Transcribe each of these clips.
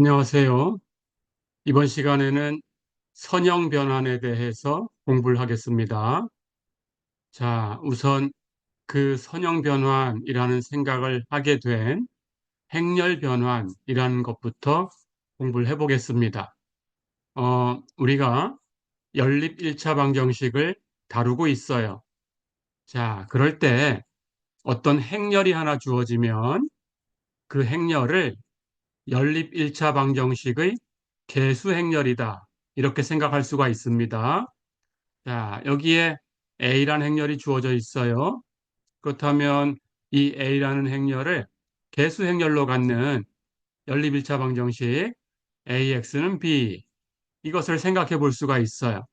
안녕하세요. 이번 시간에는 선형 변환에 대해서 공부를 하겠습니다. 자, 우선 그 선형 변환이라는 생각을 하게 된 행렬 변환이라는 것부터 공부를 해보겠습니다. 우리가 연립 1차 방정식을 다루고 있어요. 자, 그럴 때 어떤 행렬이 하나 주어지면 그 행렬을 연립 1차 방정식의 개수 행렬이다. 이렇게 생각할 수가 있습니다. 자, 여기에 A라는 행렬이 주어져 있어요. 그렇다면 이 A라는 행렬을 개수 행렬로 갖는 연립 1차 방정식 AX는 B 이것을 생각해 볼 수가 있어요.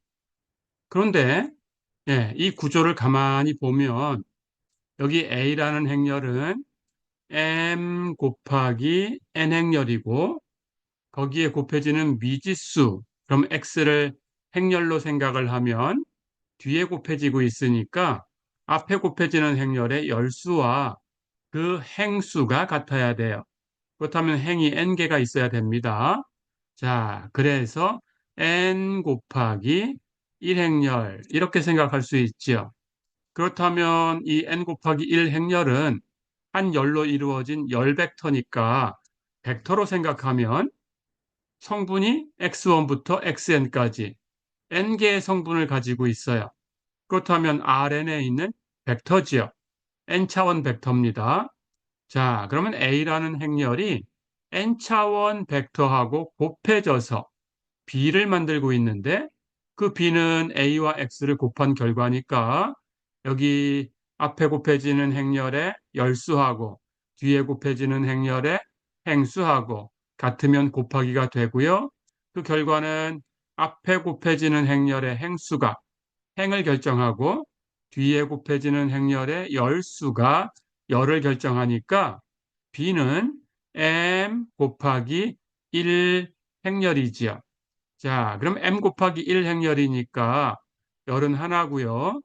그런데 이 구조를 가만히 보면 여기 A라는 행렬은 M 곱하기 N 행렬이고 거기에 곱해지는 미지수, 그럼 x를 행렬로 생각을 하면 뒤에 곱해지고 있으니까 앞에 곱해지는 행렬의 열수와 그 행수가 같아야 돼요. 그렇다면 행이 n개가 있어야 됩니다. 자, 그래서 n 곱하기 1행렬 이렇게 생각할 수 있죠. 그렇다면 이 n 곱하기 1행렬은 한 열로 이루어진 열 벡터니까 벡터로 생각하면 성분이 x1부터 xn까지 n개의 성분을 가지고 있어요. 그렇다면 Rn에 있는 벡터지요. n차원 벡터입니다. 자, 그러면 A라는 행렬이 n차원 벡터하고 곱해져서 B를 만들고 있는데 그 B는 A와 X를 곱한 결과니까 여기 앞에 곱해지는 행렬의 열수하고 뒤에 곱해지는 행렬의 행수하고 같으면 곱하기가 되고요. 그 결과는 앞에 곱해지는 행렬의 행수가 행을 결정하고 뒤에 곱해지는 행렬의 열수가 열을 결정하니까 B는 M 곱하기 1 행렬이지요. 자, 그럼 m 곱하기 1 행렬이니까 열은 하나고요.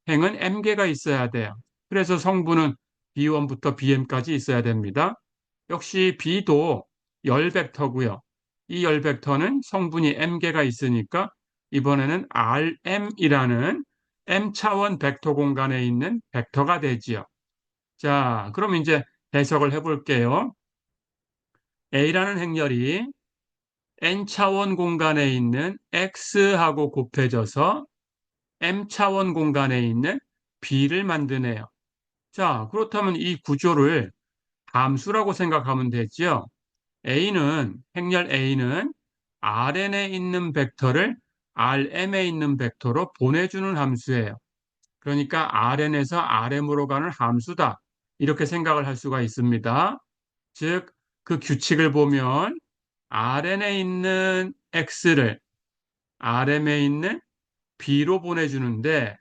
행은 m개가 있어야 돼요. 그래서 성분은 B1부터 BM까지 있어야 됩니다. 역시 B도 열 벡터고요. 이 열 벡터는 성분이 m개가 있으니까 이번에는 RM이라는 m차원 벡터 공간에 있는 벡터가 되지요. 자, 그럼 이제 해석을 해볼게요. A라는 행렬이 n차원 공간에 있는 x하고 곱해져서 m차원 공간에 있는 b를 만드네요. 자, 그렇다면 이 구조를 함수라고 생각하면 되죠. 행렬 A는 Rn에 있는 벡터를 Rm에 있는 벡터로 보내주는 함수예요. 그러니까 Rn에서 Rm으로 가는 함수다. 이렇게 생각을 할 수가 있습니다. 즉, 그 규칙을 보면 Rn에 있는 X를 Rm에 있는 B로 보내주는데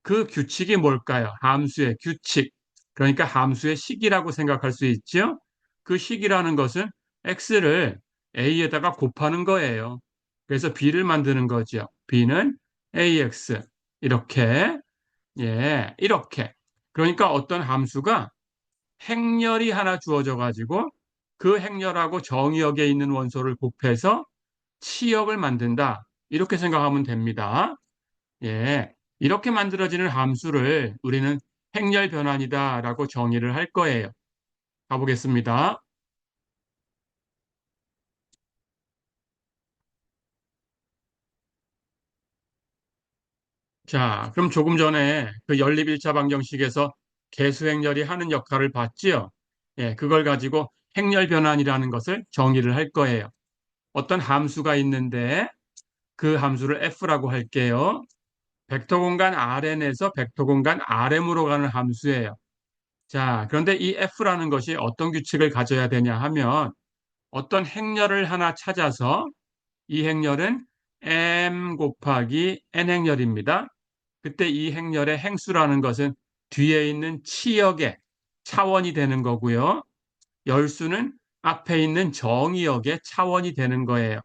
그 규칙이 뭘까요? 함수의 규칙. 그러니까 함수의 식이라고 생각할 수 있죠? 그 식이라는 것은 X를 A에다가 곱하는 거예요. 그래서 B를 만드는 거죠. B는 AX. 이렇게, 이렇게. 그러니까 어떤 함수가 행렬이 하나 주어져 가지고 그 행렬하고 정의역에 있는 원소를 곱해서 치역을 만든다. 이렇게 생각하면 됩니다. 이렇게 만들어지는 함수를 우리는 행렬 변환이다라고 정의를 할 거예요. 가보겠습니다. 자, 그럼 조금 전에 그 연립 1차 방정식에서 개수 행렬이 하는 역할을 봤지요? 그걸 가지고 행렬 변환이라는 것을 정의를 할 거예요. 어떤 함수가 있는데 그 함수를 F라고 할게요. 벡터 공간 Rn에서 벡터 공간 Rm으로 가는 함수예요. 자, 그런데 이 F라는 것이 어떤 규칙을 가져야 되냐 하면 어떤 행렬을 하나 찾아서 이 행렬은 M 곱하기 N 행렬입니다. 그때 이 행렬의 행수라는 것은 뒤에 있는 치역의 차원이 되는 거고요. 열수는 앞에 있는 정의역의 차원이 되는 거예요.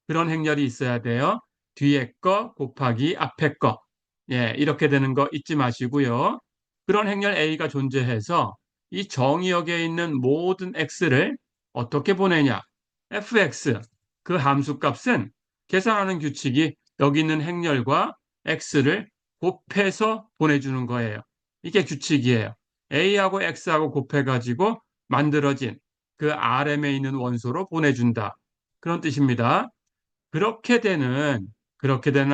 그런 행렬이 있어야 돼요. 뒤에 거 곱하기 앞에 거. 이렇게 되는 거 잊지 마시고요. 그런 행렬 A가 존재해서 이 정의역에 있는 모든 X를 어떻게 보내냐? fx 그 함수값은 계산하는 규칙이 여기 있는 행렬과 x를 곱해서 보내주는 거예요. 이게 규칙이에요. a하고 x하고 곱해가지고 만들어진 그 RM에 있는 원소로 보내준다. 그런 뜻입니다. 그렇게 되는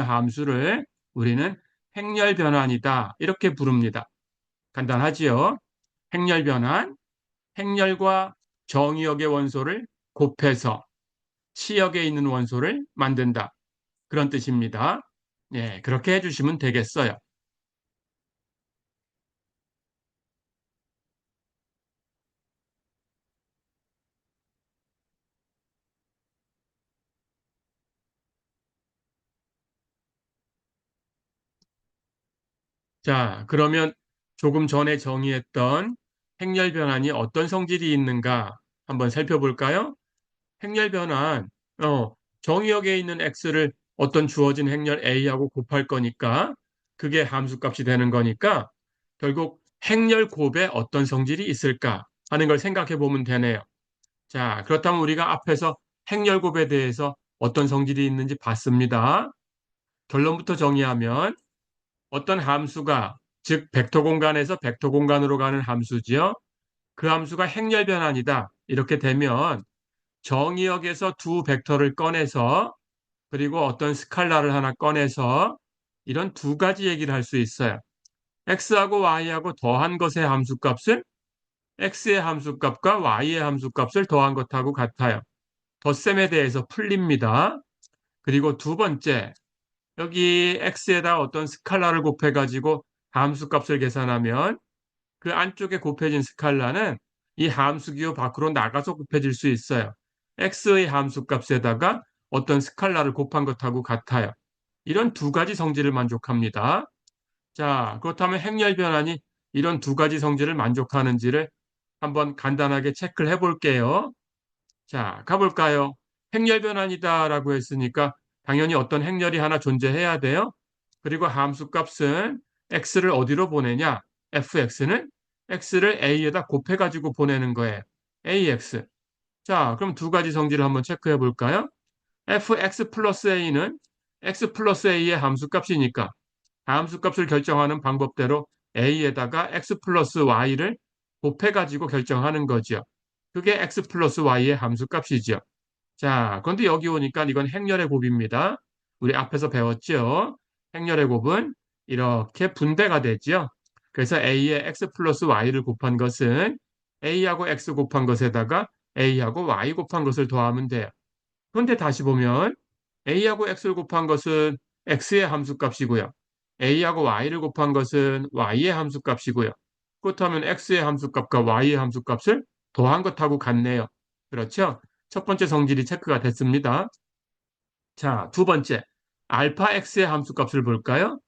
함수를 우리는 행렬 변환이다. 이렇게 부릅니다. 간단하지요? 행렬 변환, 행렬과 정의역의 원소를 곱해서 치역에 있는 원소를 만든다. 그런 뜻입니다. 예, 그렇게 해주시면 되겠어요. 자, 그러면 조금 전에 정의했던 행렬 변환이 어떤 성질이 있는가 한번 살펴볼까요? 행렬 변환, 정의역에 있는 x를 어떤 주어진 행렬 a하고 곱할 거니까 그게 함수값이 되는 거니까 결국 행렬 곱에 어떤 성질이 있을까 하는 걸 생각해 보면 되네요. 자, 그렇다면 우리가 앞에서 행렬 곱에 대해서 어떤 성질이 있는지 봤습니다. 결론부터 정의하면 어떤 함수가 즉 벡터 공간에서 벡터 공간으로 가는 함수지요. 그 함수가 행렬 변환이다. 이렇게 되면 정의역에서 두 벡터를 꺼내서 그리고 어떤 스칼라를 하나 꺼내서 이런 두 가지 얘기를 할 수 있어요. x하고 y하고 더한 것의 함수값은 x의 함수값과 y의 함수값을 더한 것하고 같아요. 덧셈에 대해서 풀립니다. 그리고 두 번째, 여기 x에다 어떤 스칼라를 곱해가지고 함수값을 계산하면 그 안쪽에 곱해진 스칼라는 이 함수기호 밖으로 나가서 곱해질 수 있어요. x의 함수값에다가 어떤 스칼라를 곱한 것하고 같아요. 이런 두 가지 성질을 만족합니다. 자, 그렇다면 행렬 변환이 이런 두 가지 성질을 만족하는지를 한번 간단하게 체크를 해볼게요. 자, 가볼까요? 행렬 변환이다라고 했으니까 당연히 어떤 행렬이 하나 존재해야 돼요. 그리고 함수 값은 x를 어디로 보내냐? fx는 x를 a에다 곱해가지고 보내는 거예요. ax. 자, 그럼 두 가지 성질을 한번 체크해 볼까요? fx 플러스 a는 x 플러스 a의 함수 값이니까 함수 값을 결정하는 방법대로 a에다가 x 플러스 y를 곱해가지고 결정하는 거죠. 그게 x 플러스 y의 함수 값이죠. 자, 그런데 여기 오니까 이건 행렬의 곱입니다. 우리 앞에서 배웠죠? 행렬의 곱은 이렇게 분배가 되죠. 그래서 a에 x 플러스 y를 곱한 것은 a하고 x 곱한 것에다가 a하고 y 곱한 것을 더하면 돼요. 그런데 다시 보면 a하고 x를 곱한 것은 x의 함수값이고요. a하고 y를 곱한 것은 y의 함수값이고요. 그렇다면 x의 함수값과 y의 함수값을 더한 것하고 같네요. 그렇죠? 첫 번째 성질이 체크가 됐습니다. 자, 두 번째, 알파 x의 함수값을 볼까요?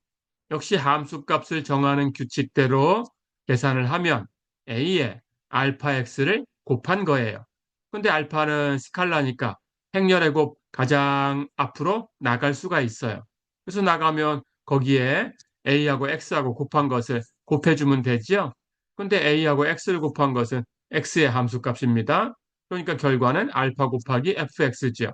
역시 함수값을 정하는 규칙대로 계산을 하면 a에 알파 x를 곱한 거예요. 근데 알파는 스칼라니까 행렬의 곱 가장 앞으로 나갈 수가 있어요. 그래서 나가면 거기에 a하고 x하고 곱한 것을 곱해주면 되죠. 근데 a하고 x를 곱한 것은 x의 함수값입니다. 그러니까 결과는 알파 곱하기 fx죠.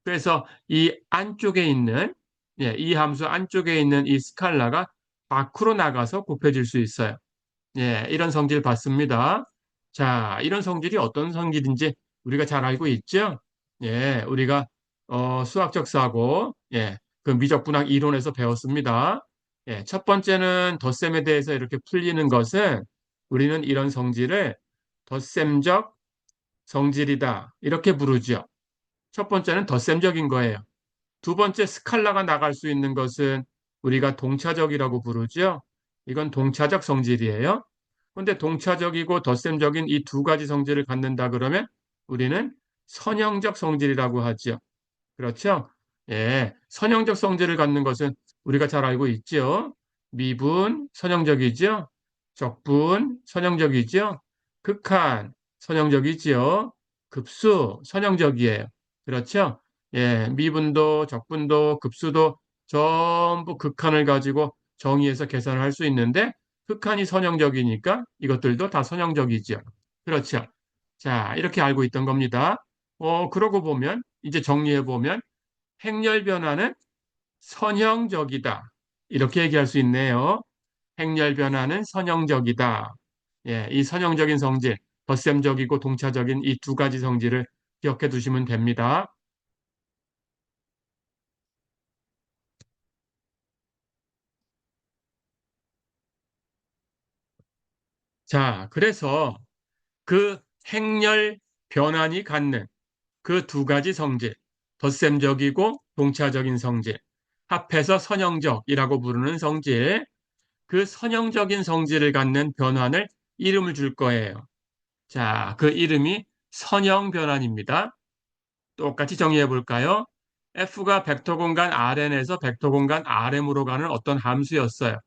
그래서 이 안쪽에 있는 이 함수 안쪽에 있는 이 스칼라가 밖으로 나가서 곱해질 수 있어요. 예, 이런 성질 봤습니다. 자, 이런 성질이 어떤 성질인지 우리가 잘 알고 있죠? 예, 우리가 수학적 사고, 그 미적분학 이론에서 배웠습니다. 예, 첫 번째는 덧셈에 대해서 이렇게 풀리는 것은 우리는 이런 성질을 덧셈적 성질이다. 이렇게 부르죠. 첫 번째는 덧셈적인 거예요. 두 번째 스칼라가 나갈 수 있는 것은 우리가 동차적이라고 부르죠. 이건 동차적 성질이에요. 그런데 동차적이고 덧셈적인 이 두 가지 성질을 갖는다 그러면 우리는 선형적 성질이라고 하죠. 그렇죠? 예, 선형적 성질을 갖는 것은 우리가 잘 알고 있죠. 미분 선형적이죠. 적분 선형적이죠. 극한 선형적이지요. 급수 선형적이에요. 그렇죠? 예, 미분도 적분도 급수도 전부 극한을 가지고 정의해서 계산을 할 수 있는데 극한이 선형적이니까 이것들도 다 선형적이죠. 그렇죠? 자, 이렇게 알고 있던 겁니다. 그러고 보면, 이제 정리해 보면, 행렬 변화는 선형적이다. 이렇게 얘기할 수 있네요. 행렬 변화는 선형적이다. 예, 이 선형적인 성질, 덧셈적이고 동차적인 이 두 가지 성질을 기억해 두시면 됩니다. 자, 그래서 그 행렬 변환이 갖는 그 두 가지 성질, 덧셈적이고 동차적인 성질, 합해서 선형적이라고 부르는 성질, 그 선형적인 성질을 갖는 변환을 이름을 줄 거예요. 자, 그 이름이 선형 변환입니다. 똑같이 정리해 볼까요? F가 벡터 공간 Rn에서 벡터 공간 Rm으로 가는 어떤 함수였어요.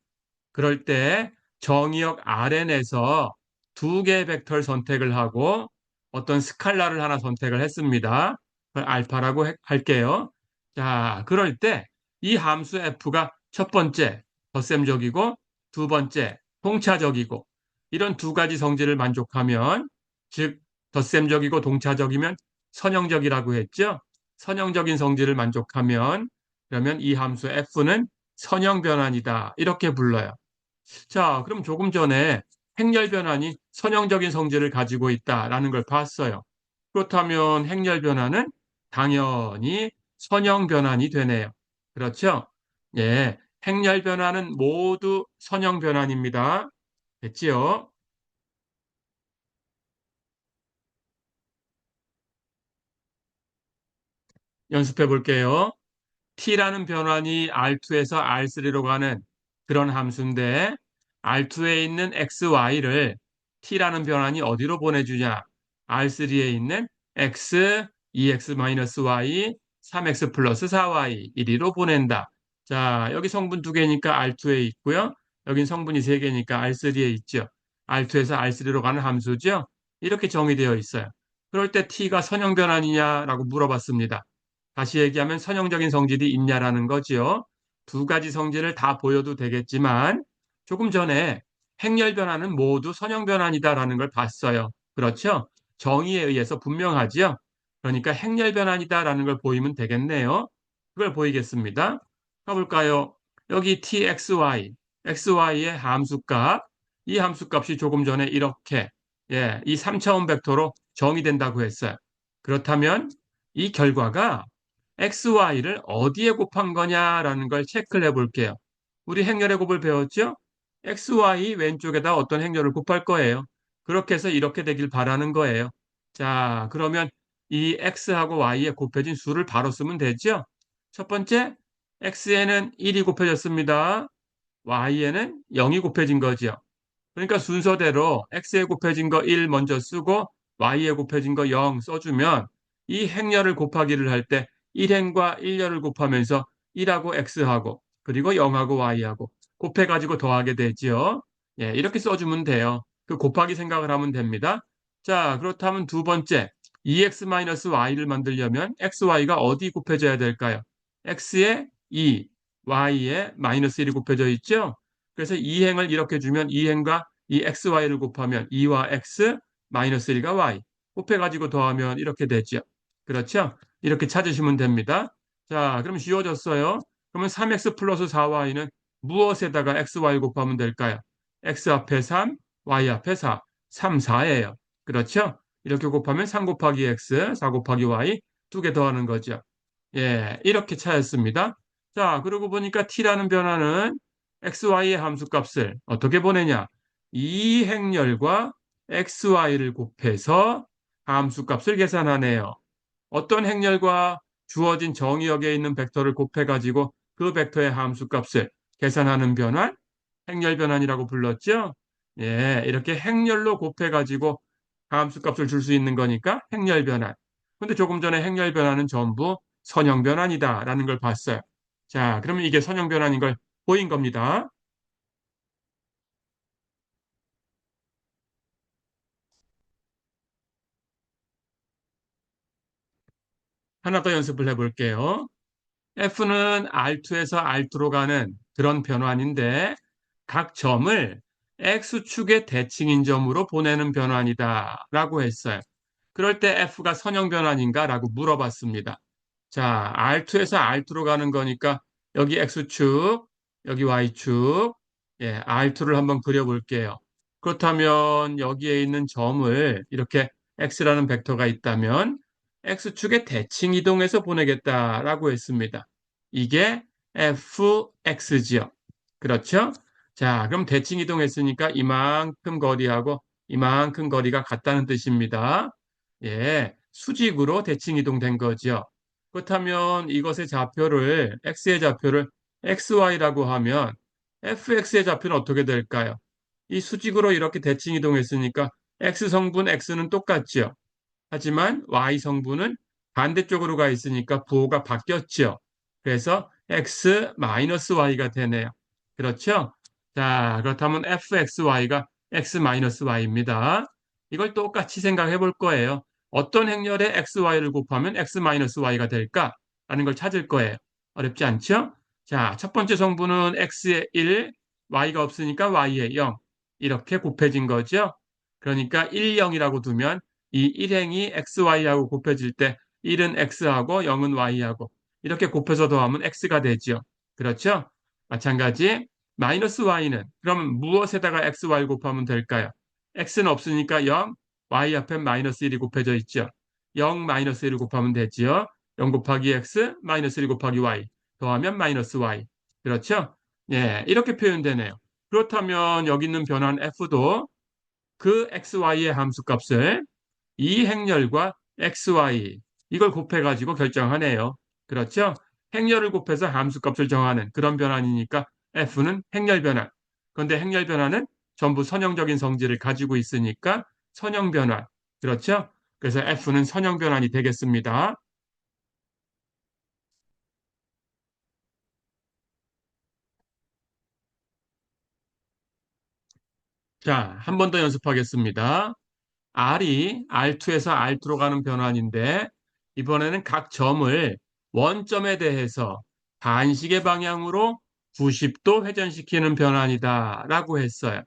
그럴 때 정의역 Rn에서 두 개의 벡터를 선택을 하고 어떤 스칼라를 하나 선택을 했습니다. 그걸 알파라고 할게요. 자, 그럴 때 이 함수 F가 첫 번째 덧셈적이고 두 번째 동차적이고 이런 두 가지 성질을 만족하면 즉 덧셈적이고 동차적이면 선형적이라고 했죠. 선형적인 성질을 만족하면 그러면 이 함수 F는 선형 변환이다. 이렇게 불러요. 자, 그럼 조금 전에 행렬 변환이 선형적인 성질을 가지고 있다라는 걸 봤어요. 그렇다면 행렬 변환은 당연히 선형 변환이 되네요. 그렇죠? 예. 행렬 변환은 모두 선형 변환입니다. 됐지요? 연습해 볼게요. t라는 변환이 R2에서 R3로 가는 그런 함수인데 R2에 있는 xy를 t라는 변환이 어디로 보내주냐? R3에 있는 x, 2x-y, 3x 플러스 4y, 1로 보낸다. 자, 여기 성분 두 개니까 R2에 있고요. 여긴 성분이 세 개니까 R3에 있죠. R2에서 R3로 가는 함수죠. 이렇게 정의되어 있어요. 그럴 때 t가 선형 변환이냐라고 물어봤습니다. 다시 얘기하면 선형적인 성질이 있냐라는 거지요. 두 가지 성질을 다 보여도 되겠지만 조금 전에 행렬 변화는 모두 선형 변환이다라는 걸 봤어요. 그렇죠? 정의에 의해서 분명하지요. 그러니까 행렬 변환이다라는 걸 보이면 되겠네요. 그걸 보이겠습니다. 가볼까요? 여기 txy, xy의 함수값, 이 함수값이 조금 전에 이렇게 이 3차원 벡터로 정의된다고 했어요. 그렇다면 이 결과가 XY를 어디에 곱한 거냐라는 걸 체크를 해볼게요. 우리 행렬의 곱을 배웠죠? XY 왼쪽에다 어떤 행렬을 곱할 거예요. 그렇게 해서 이렇게 되길 바라는 거예요. 자, 그러면 이 X하고 Y에 곱해진 수를 바로 쓰면 되죠? 첫 번째, X에는 1이 곱해졌습니다. Y에는 0이 곱해진 거죠. 그러니까 순서대로 x에 곱해진 거 1 먼저 쓰고 y에 곱해진 거 0 써주면 이 행렬을 곱하기를 할 때 1행과 1렬을 곱하면서 1하고 x하고 그리고 0하고 y하고 곱해가지고 더하게 되지요. 예, 이렇게 써주면 돼요. 그 곱하기 생각을 하면 됩니다. 자, 그렇다면 두 번째 2x-y를 만들려면 xy가 어디 곱해져야 될까요? x에 2, y에 마이너스 1이 곱해져 있죠? 그래서 2행을 이렇게 주면 2행과 이 xy를 곱하면 2와 x 마이너스 1과 y 곱해가지고 더하면 이렇게 되죠. 그렇죠? 이렇게 찾으시면 됩니다. 자, 그럼 쉬워졌어요. 그러면 3x 플러스 4y는 무엇에다가 xy 곱하면 될까요? x 앞에 3, y 앞에 4, 3, 4예요. 그렇죠? 이렇게 곱하면 3 곱하기 x, 4 곱하기 y 두 개 더하는 거죠. 예, 이렇게 찾았습니다. 자, 그러고 보니까 t라는 변화는 xy의 함수값을 어떻게 보내냐? 이 행렬과 xy를 곱해서 함수값을 계산하네요. 어떤 행렬과 주어진 정의역에 있는 벡터를 곱해가지고 그 벡터의 함수값을 계산하는 변환, 행렬 변환이라고 불렀죠? 예, 이렇게 행렬로 곱해가지고 함수값을 줄 수 있는 거니까 행렬 변환. 근데 조금 전에 행렬 변환은 전부 선형 변환이다라는 걸 봤어요. 자, 그러면 이게 선형 변환인 걸 보인 겁니다. 하나 더 연습을 해볼게요. F는 R2에서 R2로 가는 그런 변환인데 각 점을 X축의 대칭인 점으로 보내는 변환이다라고 했어요. 그럴 때 F가 선형 변환인가라고 물어봤습니다. 자, R2에서 R2로 가는 거니까 여기 X축, 여기 Y축, 예, R2를 한번 그려볼게요. 그렇다면 여기에 있는 점을 이렇게 X라는 벡터가 있다면 X축의 대칭 이동해서 보내겠다라고 했습니다. 이게 fx지요. 그렇죠? 자, 그럼 대칭 이동했으니까 이만큼 거리하고 이만큼 거리가 같다는 뜻입니다. 예, 수직으로 대칭 이동된 거죠. 그렇다면 이것의 좌표를, x의 좌표를 xy라고 하면 fx의 좌표는 어떻게 될까요? 이 수직으로 이렇게 대칭 이동했으니까 x 성분 x는 똑같죠. 하지만 y 성분은 반대쪽으로 가 있으니까 부호가 바뀌었죠. 그래서 x-y가 되네요. 그렇죠? 자, 그렇다면 fxy가 x-y입니다. 이걸 똑같이 생각해 볼 거예요. 어떤 행렬에 xy를 곱하면 x-y가 될까? 라는 걸 찾을 거예요. 어렵지 않죠? 자, 첫 번째 성분은 x에 1, y가 없으니까 y에 0. 이렇게 곱해진 거죠. 그러니까 1, 0이라고 두면 이 일행이 xy하고 곱해질 때 1은 x하고 0은 y하고 이렇게 곱해서 더하면 x가 되죠. 그렇죠? 마찬가지 마이너스 y는 그러면 무엇에다가 xy 곱하면 될까요? x는 없으니까 0, y 앞에 마이너스 1이 곱해져 있죠. 0 마이너스 1을 곱하면 되죠. 0 곱하기 x 마이너스 1 곱하기 y 더하면 마이너스 y. 그렇죠? 예, 이렇게 표현되네요. 그렇다면 여기 있는 변환 f도 그 xy의 함수값을 이 행렬과 xy 이걸 곱해가지고 결정하네요. 그렇죠? 행렬을 곱해서 함수값을 정하는 그런 변환이니까 f는 행렬 변환. 그런데 행렬 변환은 전부 선형적인 성질을 가지고 있으니까 선형 변환. 그렇죠? 그래서 f는 선형 변환이 되겠습니다. 자, 한 번 더 연습하겠습니다. R이 R2에서 R2로 가는 변환인데 이번에는 각 점을 원점에 대해서 반시계 방향으로 90도 회전시키는 변환이다 라고 했어요.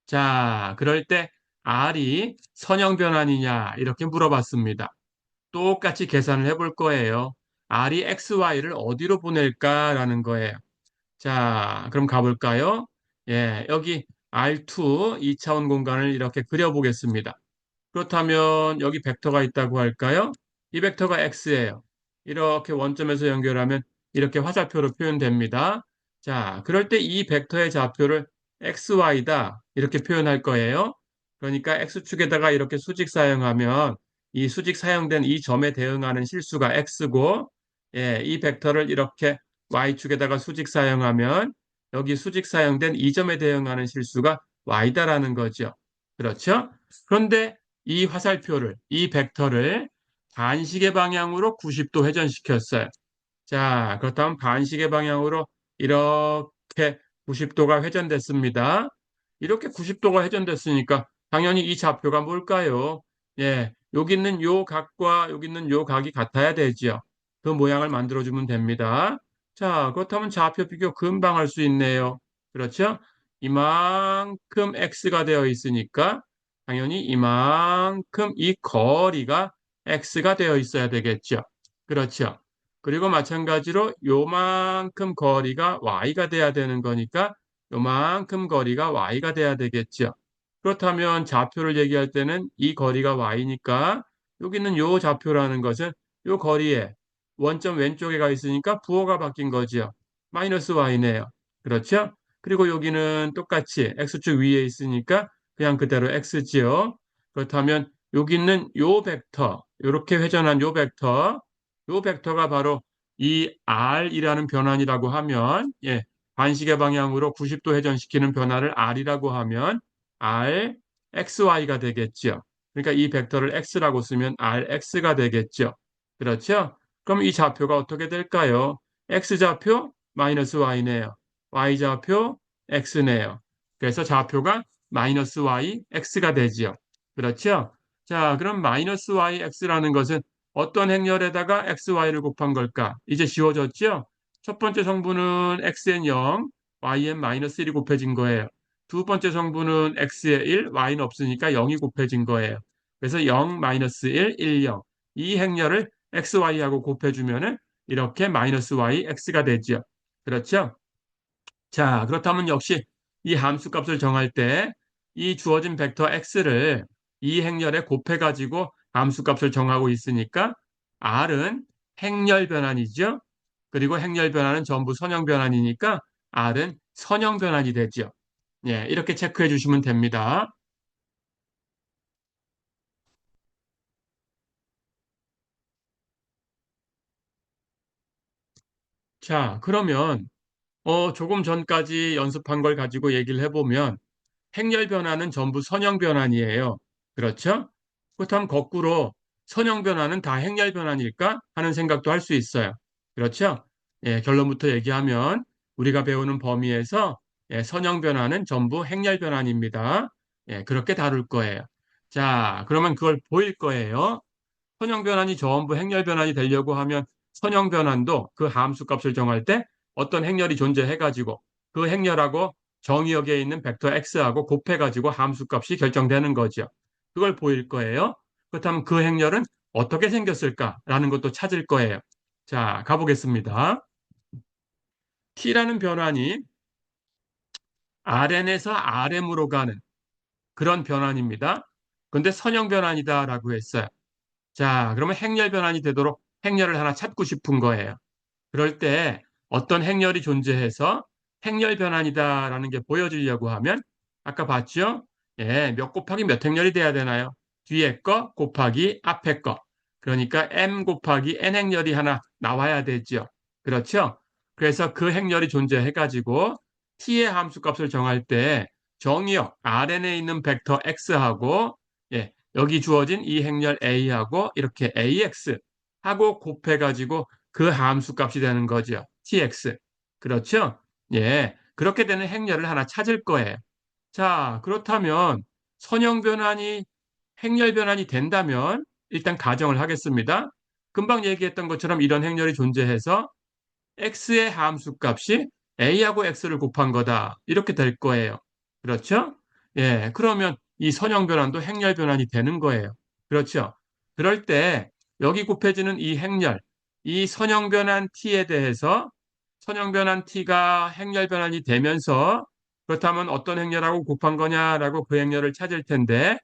자, 그럴 때 R이 선형 변환이냐 이렇게 물어봤습니다. 똑같이 계산을 해볼 거예요. R이 XY를 어디로 보낼까라는 거예요. 자, 그럼 가볼까요? 예, 여기 R2 2차원 공간을 이렇게 그려보겠습니다. 그렇다면 여기 벡터가 있다고 할까요? 이 벡터가 x예요. 이렇게 원점에서 연결하면 이렇게 화살표로 표현됩니다. 자, 그럴 때 이 벡터의 좌표를 xy다 이렇게 표현할 거예요. 그러니까 x축에다가 이렇게 수직 사용하면 이 수직 사용된 이 점에 대응하는 실수가 x고 예, 이 벡터를 이렇게 y축에다가 수직 사용하면 여기 수직 사용된 이 점에 대응하는 실수가 y다라는 거죠. 그렇죠? 그런데 이 화살표를, 이 벡터를 반시계 방향으로 90도 회전시켰어요. 자, 그렇다면 반시계 방향으로 이렇게 90도가 회전됐습니다. 이렇게 90도가 회전됐으니까 당연히 이 좌표가 뭘까요? 예, 여기 있는 요 각과 여기 있는 요 각이 같아야 되지요. 그 모양을 만들어주면 됩니다. 자, 그렇다면 좌표 비교 금방 할 수 있네요. 그렇죠? 이만큼 x가 되어 있으니까 당연히 이만큼 이 거리가 x가 되어 있어야 되겠죠. 그렇죠. 그리고 마찬가지로 요만큼 거리가 y가 돼야 되는 거니까 요만큼 거리가 y가 돼야 되겠죠. 그렇다면 좌표를 얘기할 때는 이 거리가 y니까 여기 있는 요 좌표라는 것은 요 거리에 원점 왼쪽에 가 있으니까 부호가 바뀐 거죠. 마이너스 y네요. 그렇죠? 그리고 여기는 똑같이 x축 위에 있으니까 그냥 그대로 x지요. 그렇다면 여기 있는 요 벡터, 이렇게 회전한 요 벡터가 바로 이 r이라는 변환이라고 하면, 예, 반시계 방향으로 90도 회전시키는 변화를 r이라고 하면 r, xy가 되겠죠. 그러니까 이 벡터를 x라고 쓰면 rx가 되겠죠. 그렇죠? 그럼 이 좌표가 어떻게 될까요? x좌표 마이너스 y네요. y좌표 x네요. 그래서 좌표가 마이너스 y, x가 되지요. 그렇죠? 자, 그럼 마이너스 y, x라는 것은 어떤 행렬에다가 xy를 곱한 걸까? 이제 쉬워졌죠? 첫 번째 성분은 xn 0, yn 마이너스 1이 곱해진 거예요. 두 번째 성분은 x에 1, y는 없으니까 0이 곱해진 거예요. 그래서 0, 마이너스 1, 1, 0. 이 행렬을 xy하고 곱해주면은 이렇게 마이너스 y, x가 되죠. 그렇죠? 자, 그렇다면 역시 이 함수 값을 정할 때 이 주어진 벡터 x를 이 행렬에 곱해가지고 함수 값을 정하고 있으니까 r은 행렬 변환이죠. 그리고 행렬 변환은 전부 선형 변환이니까 r은 선형 변환이 되죠. 예, 이렇게 체크해 주시면 됩니다. 자, 그러면 조금 전까지 연습한 걸 가지고 얘기를 해보면 행렬 변화는 전부 선형 변환이에요. 그렇죠? 그렇다면 거꾸로 선형 변화는 다 행렬 변환일까 하는 생각도 할 수 있어요. 그렇죠? 예, 결론부터 얘기하면 우리가 배우는 범위에서 선형 변화는 전부 행렬 변환입니다. 예, 그렇게 다룰 거예요. 자, 그러면 그걸 보일 거예요. 선형 변환이 전부 행렬 변환이 되려고 하면 선형 변환도 그 함수 값을 정할 때 어떤 행렬이 존재해가지고 그 행렬하고 정의역에 있는 벡터 x하고 곱해가지고 함수 값이 결정되는 거죠. 그걸 보일 거예요. 그렇다면 그 행렬은 어떻게 생겼을까라는 것도 찾을 거예요. 자, 가보겠습니다. t라는 변환이 Rn에서 Rm으로 가는 그런 변환입니다. 근데 선형 변환이다라고 했어요. 자, 그러면 행렬 변환이 되도록 행렬을 하나 찾고 싶은 거예요. 그럴 때 어떤 행렬이 존재해서 행렬 변환이다라는 게 보여지려고 하면 아까 봤죠? 예, 몇 곱하기 몇 행렬이 돼야 되나요? 뒤에 거 곱하기 앞에 거. 그러니까 m 곱하기 n 행렬이 하나 나와야 되죠. 그렇죠? 그래서 그 행렬이 존재해가지고 t의 함수값을 정할 때 정의역 Rn에 있는 벡터 x하고 예, 여기 주어진 이 행렬 a하고 이렇게 ax 하고 곱해가지고 그 함수 값이 되는 거죠. tx. 그렇죠? 예. 그렇게 되는 행렬을 하나 찾을 거예요. 자, 그렇다면 선형 변환이 행렬 변환이 된다면 일단 가정을 하겠습니다. 금방 얘기했던 것처럼 이런 행렬이 존재해서 x의 함수 값이 a하고 x를 곱한 거다. 이렇게 될 거예요. 그렇죠? 예. 그러면 이 선형 변환도 행렬 변환이 되는 거예요. 그렇죠? 그럴 때 여기 곱해지는 이 행렬, 이 선형 변환 t에 대해서 선형 변환 t가 행렬 변환이 되면서 그렇다면 어떤 행렬하고 곱한 거냐라고 그 행렬을 찾을 텐데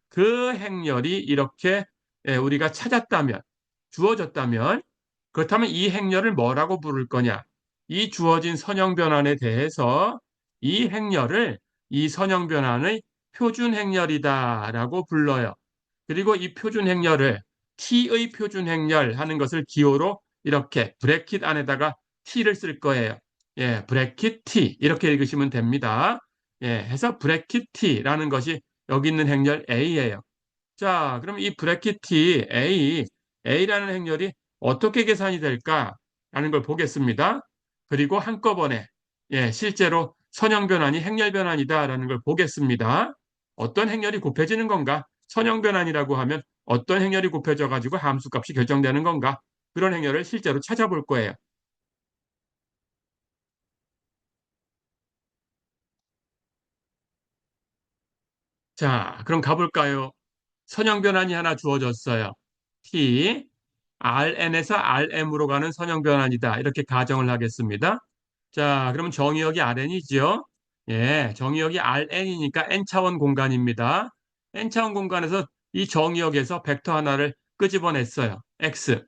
그 행렬이 이렇게 우리가 찾았다면 주어졌다면 그렇다면 이 행렬을 뭐라고 부를 거냐? 이 주어진 선형 변환에 대해서 이 행렬을 이 선형 변환의 표준 행렬이다라고 불러요. 그리고 이 표준 행렬을 t의 표준 행렬 하는 것을 기호로 이렇게 브래킷 안에다가 t를 쓸 거예요. 예, 브래킷 t 이렇게 읽으시면 됩니다. 예, 해서 브래킷 t라는 것이 여기 있는 행렬 a예요. 자, 그럼 이 브래킷 t a라는 행렬이 어떻게 계산이 될까? 라는 걸 보겠습니다. 그리고 한꺼번에 실제로 선형 변환이 행렬 변환이다라는 걸 보겠습니다. 어떤 행렬이 곱해지는 건가? 선형 변환이라고 하면 어떤 행렬이 곱해져 가지고 함수 값이 결정되는 건가? 그런 행렬을 실제로 찾아볼 거예요. 자, 그럼 가볼까요? 선형 변환이 하나 주어졌어요. t, Rn에서 Rm으로 가는 선형 변환이다. 이렇게 가정을 하겠습니다. 자, 그러면 정의역이 Rn이죠. 예, 정의역이 Rn이니까 n차원 공간입니다. n차원 공간에서 이 정의역에서 벡터 하나를 끄집어냈어요. x.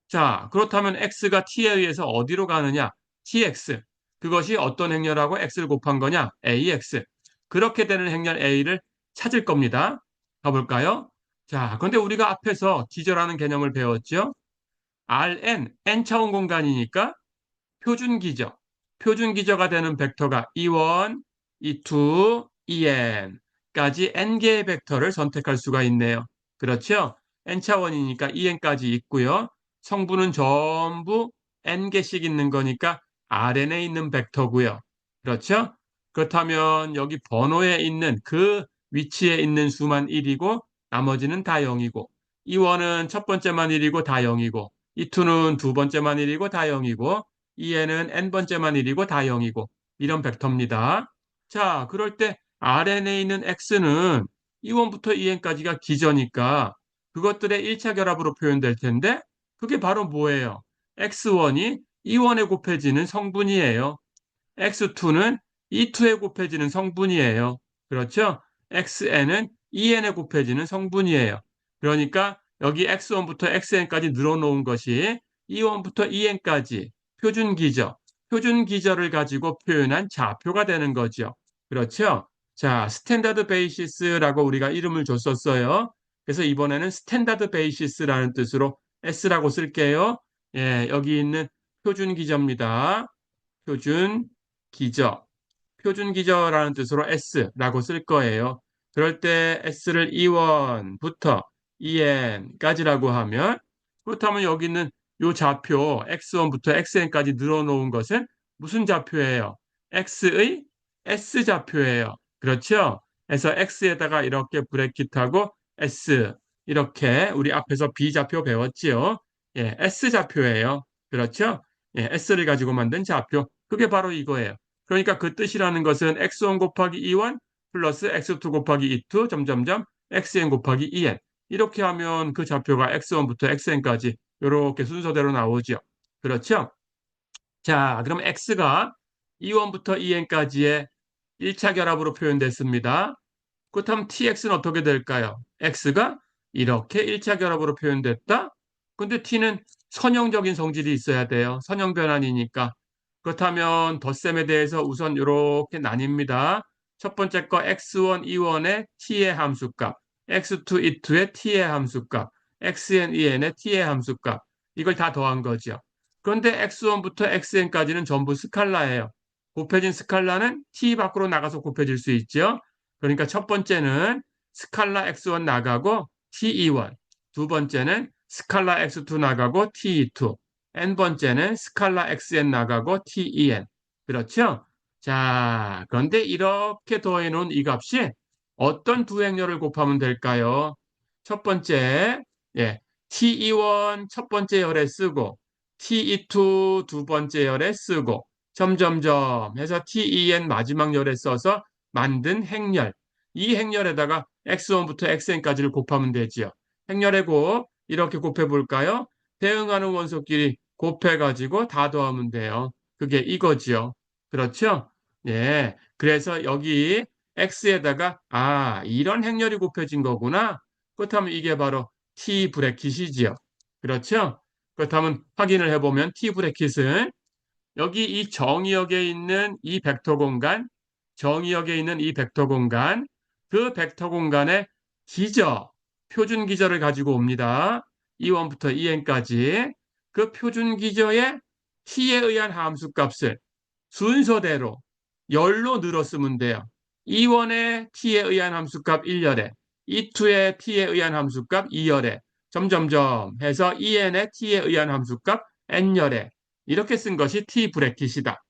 자, 그렇다면 x가 t에 의해서 어디로 가느냐? tx. 그것이 어떤 행렬하고 x를 곱한 거냐? ax. 그렇게 되는 행렬 a를 찾을 겁니다. 가볼까요? 자, 그런데 우리가 앞에서 기저라는 개념을 배웠죠? n차원 공간이니까 표준 기저. 표준 기저가 되는 벡터가 E1, E2, EN까지 n개의 벡터를 선택할 수가 있네요. 그렇죠? n차원이니까 EN까지 있고요. 성분은 전부 n개씩 있는 거니까 Rn에 있는 벡터고요. 그렇죠? 그렇다면 여기 번호에 있는 그 위치에 있는 수만 1이고 나머지는 다 0이고 E1은 첫 번째만 1이고 다 0이고 E2는 두 번째만 1이고 다 0이고 EN은 n번째만 1이고 다 0이고 이런 벡터입니다. 자, 그럴 때 Rn에 있는 x는 E1부터 EN까지가 기저니까 그것들의 1차 결합으로 표현될 텐데 그게 바로 뭐예요? X1이 E1에 곱해지는 성분이에요. X2는 E2에 곱해지는 성분이에요. 그렇죠? XN은 EN에 곱해지는 성분이에요. 그러니까 여기 X1부터 XN까지 늘어놓은 것이 E1부터 EN까지 표준 기저, 표준 기저를 가지고 표현한 좌표가 되는 거죠. 그렇죠? 자, 스탠다드 베이시스라고 우리가 이름을 줬었어요. 그래서 이번에는 스탠다드 베이시스라는 뜻으로 S라고 쓸게요. 예, 여기 있는 표준 기저입니다. 표준 기저. 표준 기저라는 뜻으로 S라고 쓸 거예요. 그럴 때 S를 E1부터 EN까지라고 하면 그렇다면 여기 있는 이 좌표 X1부터 XN까지 늘어놓은 것은 무슨 좌표예요? X의 S좌표예요. 그렇죠? 그래서 X에다가 이렇게 브래킷하고 S 이렇게 우리 앞에서 B좌표 배웠지요? 예, S좌표예요. 그렇죠? 예, S를 가지고 만든 좌표. 그게 바로 이거예요. 그러니까 그 뜻이라는 것은 x1 곱하기 e1 플러스 x2 곱하기 e2 점점점 xn 곱하기 en 이렇게 하면 그 좌표가 x1부터 xn까지 이렇게 순서대로 나오죠. 그렇죠? 자, 그럼 x가 e1부터 en까지의 1차 결합으로 표현됐습니다. 그렇다면 tx는 어떻게 될까요? x가 이렇게 1차 결합으로 표현됐다? 근데 t는 선형적인 성질이 있어야 돼요. 선형 변환이니까. 그렇다면 덧셈에 대해서 우선 이렇게 나뉩니다. 첫 번째 거 x1, e1의 t의 함수값, x2, e2의 t의 함수값, xn, en의 t의 함수값. 이걸 다 더한 거죠. 그런데 x1부터 xn까지는 전부 스칼라예요. 곱해진 스칼라는 t 밖으로 나가서 곱해질 수 있죠. 그러니까 첫 번째는 스칼라 x1 나가고 t2, 두 번째는 스칼라 x2 나가고 t2, n번째는 스칼라 xn 나가고 ten. 그렇죠? 자, 그런데 이렇게 더해놓은 이 값이 어떤 두 행렬을 곱하면 될까요? 첫 번째, 예, te1 첫 번째 열에 쓰고 te2 두 번째 열에 쓰고 점점점 해서 ten 마지막 열에 써서 만든 행렬. 이 행렬에다가 x1부터 xn까지를 곱하면 되지요. 행렬의 곱 이렇게 곱해 볼까요? 대응하는 원소끼리 곱해가지고 다 더하면 돼요. 그게 이거지요. 그렇죠? 예. 그래서 여기 x에다가 이런 행렬이 곱해진 거구나. 그렇다면 이게 바로 t 브래킷이지요. 그렇죠? 그렇다면 확인을 해보면 t 브래킷은 여기 이 정의역에 있는 이 벡터 공간, 정의역에 있는 이 벡터 공간, 그 벡터 공간의 기저, 표준 기저를 가지고 옵니다. E1부터 EN까지 그 표준 기저의 t에 의한 함수 값을 순서대로 열로 늘었으면 돼요. E1의 t에 의한 함수값 1열에, E2의 t에 의한 함수값 2열에, 점점점 해서 EN의 t에 의한 함수값 n열에 이렇게 쓴 것이 t 브래킷이다.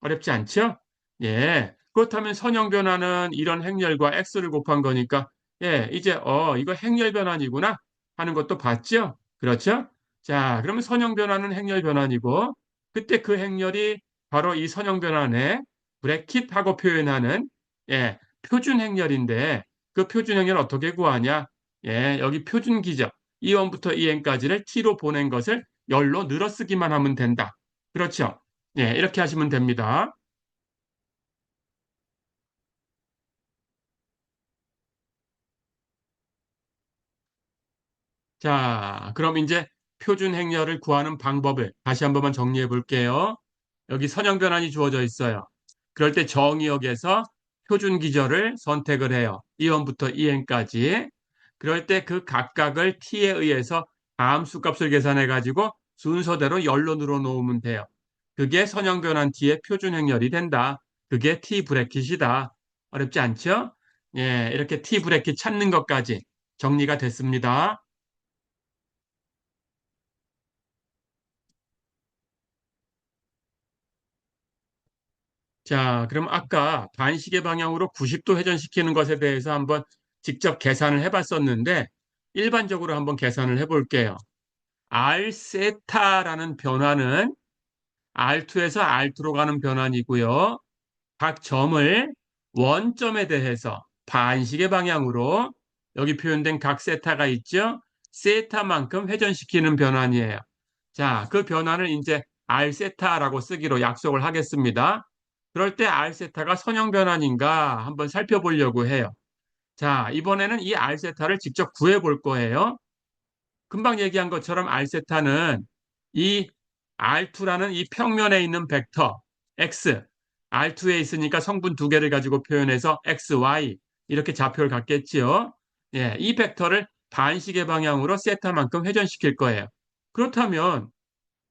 어렵지 않죠? 예. 그렇다면 선형 변화는 이런 행렬과 x를 곱한 거니까 예, 이제 이거 행렬 변환이구나 하는 것도 봤죠? 그렇죠? 자, 그러면 선형 변화는 행렬 변환이고 그때 그 행렬이 바로 이 선형 변환의 브래킷하고 표현하는 예, 표준 행렬인데 그 표준 행렬 어떻게 구하냐? 예, 여기 표준 기저 E1부터 EN까지를 t로 보낸 것을 열로 늘어쓰기만 하면 된다. 그렇죠? 예, 이렇게 하시면 됩니다. 자, 그럼 이제 표준 행렬을 구하는 방법을 다시 한 번만 정리해 볼게요. 여기 선형 변환이 주어져 있어요. 그럴 때 정의역에서 표준 기저를 선택을 해요. E1부터 EN까지. 그럴 때 그 각각을 t에 의해서 함수 값을 계산해 가지고 순서대로 열로 늘어 놓으면 돼요. 그게 선형 변환 t의 표준 행렬이 된다. 그게 t 브래킷이다. 어렵지 않죠? 예, 이렇게 t 브래킷 찾는 것까지 정리가 됐습니다. 자, 그럼 아까 반시계 방향으로 90도 회전시키는 것에 대해서 한번 직접 계산을 해봤었는데 일반적으로 한번 계산을 해볼게요. R 세타라는 변화는 R2에서 R2로 가는 변환이고요. 각 점을 원점에 대해서 반시계 방향으로 여기 표현된 각 세타가 있죠? 세타만큼 회전시키는 변환이에요. 자, 그 변환을 이제 R세타라고 쓰기로 약속을 하겠습니다. 그럴 때 R세타가 선형 변환인가 한번 살펴보려고 해요. 자, 이번에는 이 R세타를 직접 구해 볼 거예요. 금방 얘기한 것처럼 R세타는 이 R2라는 이 평면에 있는 벡터 X, R2에 있으니까 성분 두 개를 가지고 표현해서 X, Y 이렇게 좌표를 갖겠지요. 예, 이 벡터를 반시계 방향으로 세타만큼 회전시킬 거예요. 그렇다면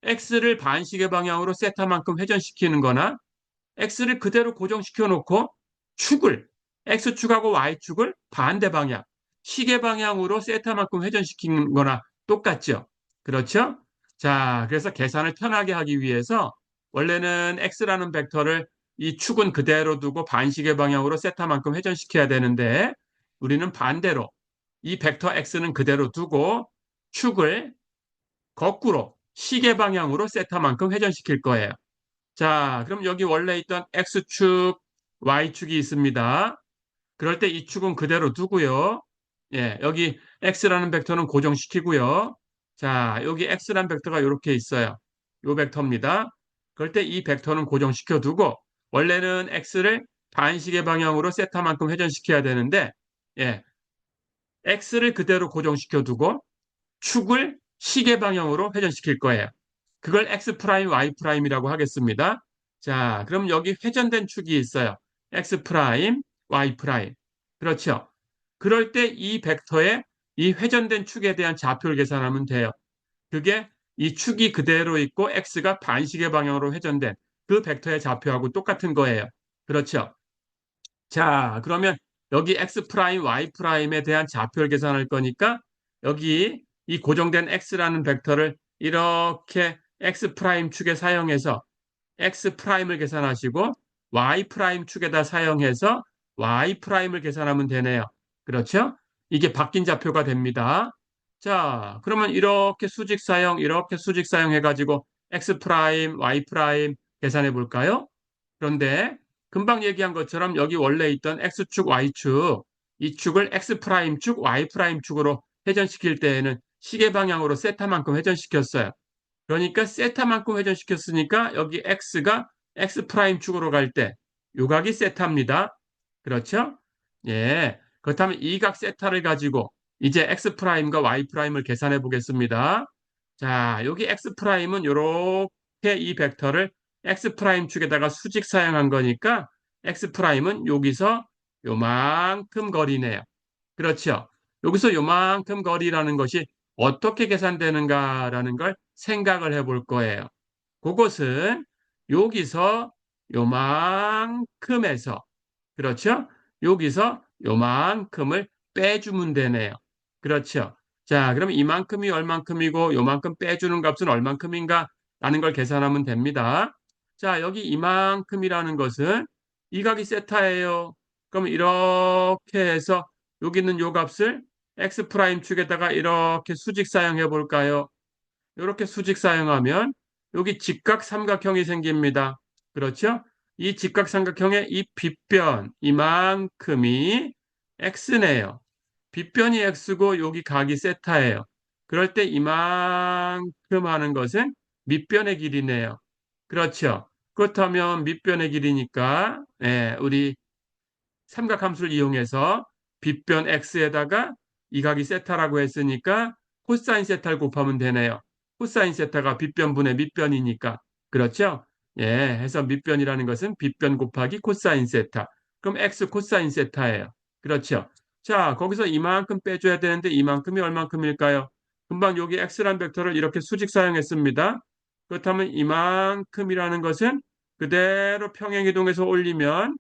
X를 반시계 방향으로 세타만큼 회전시키는 거나 X를 그대로 고정시켜 놓고 축을 X축하고 Y축을 반대 방향, 시계 방향으로 세타만큼 회전시키는 거나 똑같죠. 그렇죠? 자, 그래서 계산을 편하게 하기 위해서 원래는 X라는 벡터를 이 축은 그대로 두고 반시계 방향으로 세타만큼 회전시켜야 되는데 우리는 반대로 이 벡터 X는 그대로 두고 축을 거꾸로 시계 방향으로 세타만큼 회전시킬 거예요. 자, 그럼 여기 원래 있던 X축, Y축이 있습니다. 그럴 때 이 축은 그대로 두고요. 예, 여기 X라는 벡터는 고정시키고요. 자, 여기 X라는 벡터가 이렇게 있어요. 요 벡터입니다. 그럴 때 이 벡터는 고정시켜 두고 원래는 X를 반시계 방향으로 세타만큼 회전시켜야 되는데 예, X를 그대로 고정시켜 두고 축을 시계 방향으로 회전시킬 거예요. 그걸 X 프라임, Y 프라임이라고 하겠습니다. 자, 그럼 여기 회전된 축이 있어요. X 프라임, Y 프라임. 그렇죠. 그럴 때 이 벡터의 이 회전된 축에 대한 좌표를 계산하면 돼요. 그게 이 축이 그대로 있고 X가 반시계 방향으로 회전된 그 벡터의 좌표하고 똑같은 거예요. 그렇죠. 자, 그러면 여기 x 프라임, y 프라임에 대한 좌표를 계산할 거니까 여기 이 고정된 x라는 벡터를 이렇게 x 프라임 축에 사용해서 x 프라임을 계산하시고 y 프라임 축에다 사용해서 y 프라임을 계산하면 되네요. 그렇죠? 이게 바뀐 좌표가 됩니다. 자, 그러면 이렇게 수직 사용해가지고 x 프라임, y 프라임 계산해 볼까요? 그런데 금방 얘기한 것처럼 여기 원래 있던 X축, Y축, 이 축을 X'축, Y'축으로 회전시킬 때에는 시계 방향으로 세타만큼 회전시켰어요. 그러니까 세타만큼 회전시켰으니까 여기 X가 X'축으로 갈 때 요각이 세타입니다. 그렇죠? 예. 그렇다면 이 각 세타를 가지고 이제 X'과 Y'을 계산해 보겠습니다. 자, 여기 X'은 이렇게 이 벡터를 X'축에다가 수직 사용한 거니까 X'은 여기서 요만큼 거리네요. 그렇죠? 여기서 요만큼 거리라는 것이 어떻게 계산되는가라는 걸 생각을 해볼 거예요. 그것은 여기서 요만큼에서 그렇죠? 여기서 요만큼을 빼주면 되네요. 그렇죠? 자, 그럼 이만큼이 얼만큼이고 요만큼 빼주는 값은 얼만큼인가? 라는 걸 계산하면 됩니다. 자, 여기 이만큼이라는 것은 이 각이 세타예요. 그럼 이렇게 해서 여기 있는 요 값을 x 프라임 축에다가 이렇게 수직 사용해 볼까요? 이렇게 수직 사용하면 여기 직각 삼각형이 생깁니다. 그렇죠? 이 직각 삼각형의 이 빗변 이만큼이 x네요. 빗변이 x고 여기 각이 세타예요. 그럴 때 이만큼 하는 것은 밑변의 길이네요. 그렇죠? 그렇다면 밑변의 길이니까 우리 삼각함수를 이용해서 빗변 x에다가 이 각이 세타라고 했으니까 코사인 세타를 곱하면 되네요. 코사인 세타가 빗변분의 밑변이니까. 그렇죠? 예, 해서 밑변이라는 것은 빗변 곱하기 코사인 세타. 그럼 x 코사인 세타예요. 그렇죠? 자, 거기서 이만큼 빼줘야 되는데 이만큼이 얼만큼일까요? 금방 여기 x란 벡터를 이렇게 수직 사용했습니다. 그렇다면 이만큼이라는 것은 그대로 평행이동해서 올리면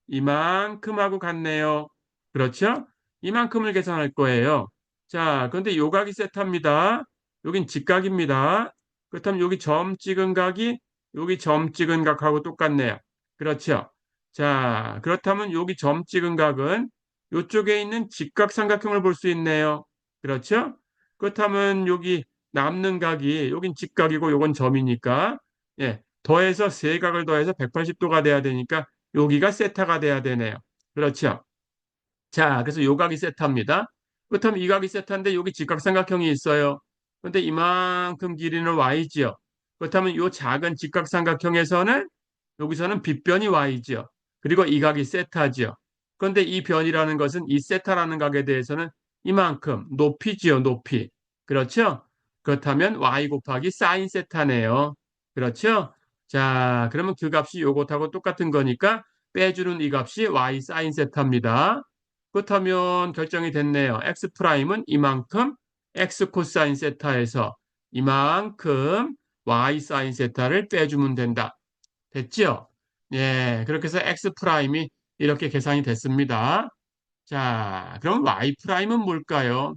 이만큼하고 같네요. 그렇죠? 이만큼을 계산할 거예요. 자, 그런데 요각이 세타입니다. 여긴 직각입니다. 그렇다면 여기 점 찍은 각이 여기 점 찍은 각하고 똑같네요. 그렇죠? 자, 그렇다면 여기 점 찍은 각은 이쪽에 있는 직각삼각형을 볼 수 있네요. 그렇죠? 그렇다면 여기 남는 각이 여긴 직각이고 요건 점이니까 예, 더해서 세 각을 더해서 180도가 돼야 되니까 여기가 세타가 돼야 되네요. 그렇죠? 자, 그래서 요각이 세타입니다. 그렇다면 이 각이 세타인데 여기 직각삼각형이 있어요. 근데 이만큼 길이는 y지요. 그렇다면 요 작은 직각삼각형에서는 여기서는 빗변이 y지요. 그리고 이 각이 세타지요. 그런데 이 변이라는 것은 이 세타라는 각에 대해서는 이만큼 높이지요, 높이. 그렇죠? 그렇다면 y 곱하기 사인 세타네요. 그렇죠? 자, 그러면 그 값이 요것하고 똑같은 거니까 빼주는 이 값이 y 사인 세타입니다. 그렇다면 결정이 됐네요. x 프라임은 이만큼 x 코사인 세타에서 이만큼 y 사인 세타를 빼주면 된다. 됐죠? 예, 그렇게 해서 x 프라임이 이렇게 계산이 됐습니다. 자, 그럼 y 프라임은 뭘까요?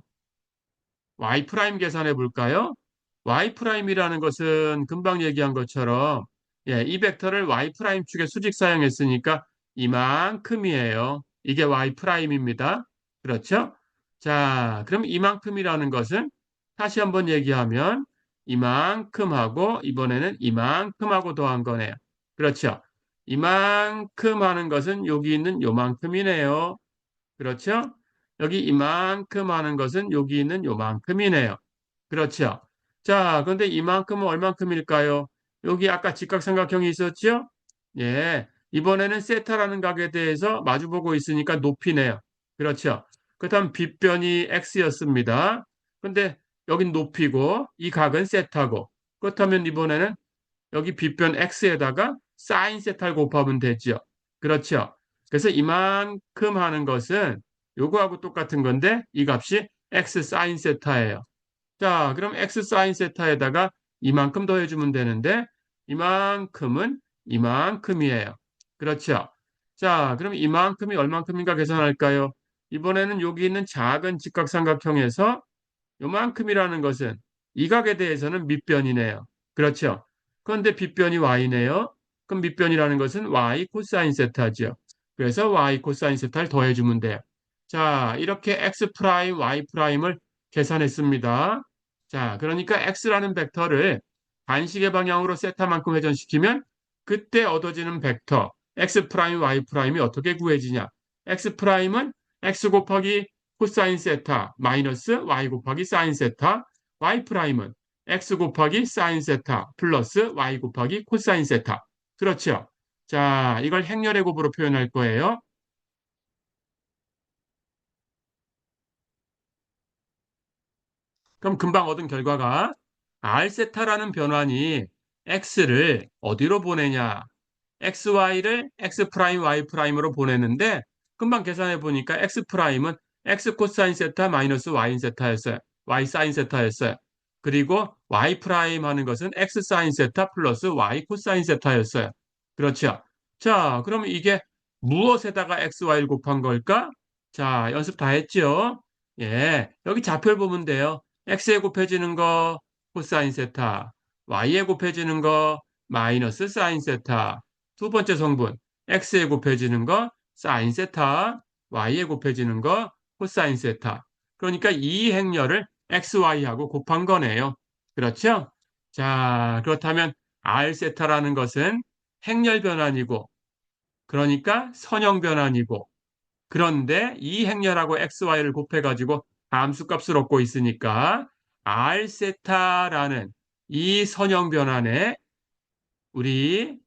y 프라임 계산해 볼까요? y 프라임이라는 것은 금방 얘기한 것처럼 예, 이 벡터를 y 프라임 축에 수직 사용했으니까 이만큼이에요. 이게 y 프라임입니다. 그렇죠? 자, 그럼 이만큼이라는 것은 다시 한번 얘기하면 이만큼하고 이번에는 이만큼하고 더한 거네요. 그렇죠? 이만큼 하는 것은 여기 있는 요만큼이네요. 그렇죠? 여기 이만큼 하는 것은 여기 있는 요만큼이네요. 그렇죠? 자, 그런데 이만큼은 얼만큼일까요? 여기 아까 직각삼각형이 있었죠? 예. 이번에는 세타라는 각에 대해서 마주보고 있으니까 높이네요. 그렇죠? 그렇다면 빗변이 x였습니다. 근데 여긴 높이고 이 각은 세타고 그렇다면 이번에는 여기 빗변 x에다가 사인 세타를 곱하면 되죠. 그렇죠? 그래서 이만큼 하는 것은 요거하고 똑같은 건데 이 값이 x 사인 세타예요. 자, 그럼 x 사인 세타에다가 이만큼 더해주면 되는데 이만큼은 이만큼이에요. 그렇죠? 자, 그럼 이만큼이 얼만큼인가 계산할까요? 이번에는 여기 있는 작은 직각삼각형에서 요만큼이라는 것은 이 각에 대해서는 밑변이네요. 그렇죠? 그런데 빗변이 y네요. 그럼 밑변이라는 것은 y 코사인 세타죠. 그래서 y 코사인 세타를 더해주면 돼요. 자, 이렇게 x 프라임, y 프라임을 계산했습니다. 자, 그러니까 x라는 벡터를 반시계 방향으로 세타만큼 회전시키면 그때 얻어지는 벡터 x 프라임, y 프라임이 어떻게 구해지냐? x 프라임은 x 곱하기 코사인 세타 마이너스 y 곱하기 사인 세타, y 프라임은 x 곱하기 사인 세타 플러스 y 곱하기 코사인 세타. 그렇죠? 자, 이걸 행렬의 곱으로 표현할 거예요. 그럼 금방 얻은 결과가 r 세타라는 변환이 x를 어디로 보내냐? xy를 x 프라임 y 프라임으로 보내는데 금방 계산해 보니까 x 프라임은 x 코사인 세타 마이너스 y 세타였어요. y 사인 세타였어요. 그리고 y 프라임 하는 것은 x 사인 세타 플러스 y 코사인 세타였어요. 그렇죠? 자, 그러면 이게 무엇에다가 x, y를 곱한 걸까? 자, 연습 다 했죠? 예, 여기 좌표를 보면 돼요. x에 곱해지는 거 코사인 세타, y에 곱해지는 거 마이너스 사인 세타. 두 번째 성분, x에 곱해지는 거 사인 세타, y에 곱해지는 거 코사인 세타. 그러니까 이 행렬을 xy하고 곱한 거네요. 그렇죠? 자, 그렇다면 r 세타라는 것은 행렬 변환이고, 그러니까 선형 변환이고, 그런데 이 행렬하고 xy를 곱해가지고 함수값을 얻고 있으니까 r 세타라는 이 선형 변환에 우리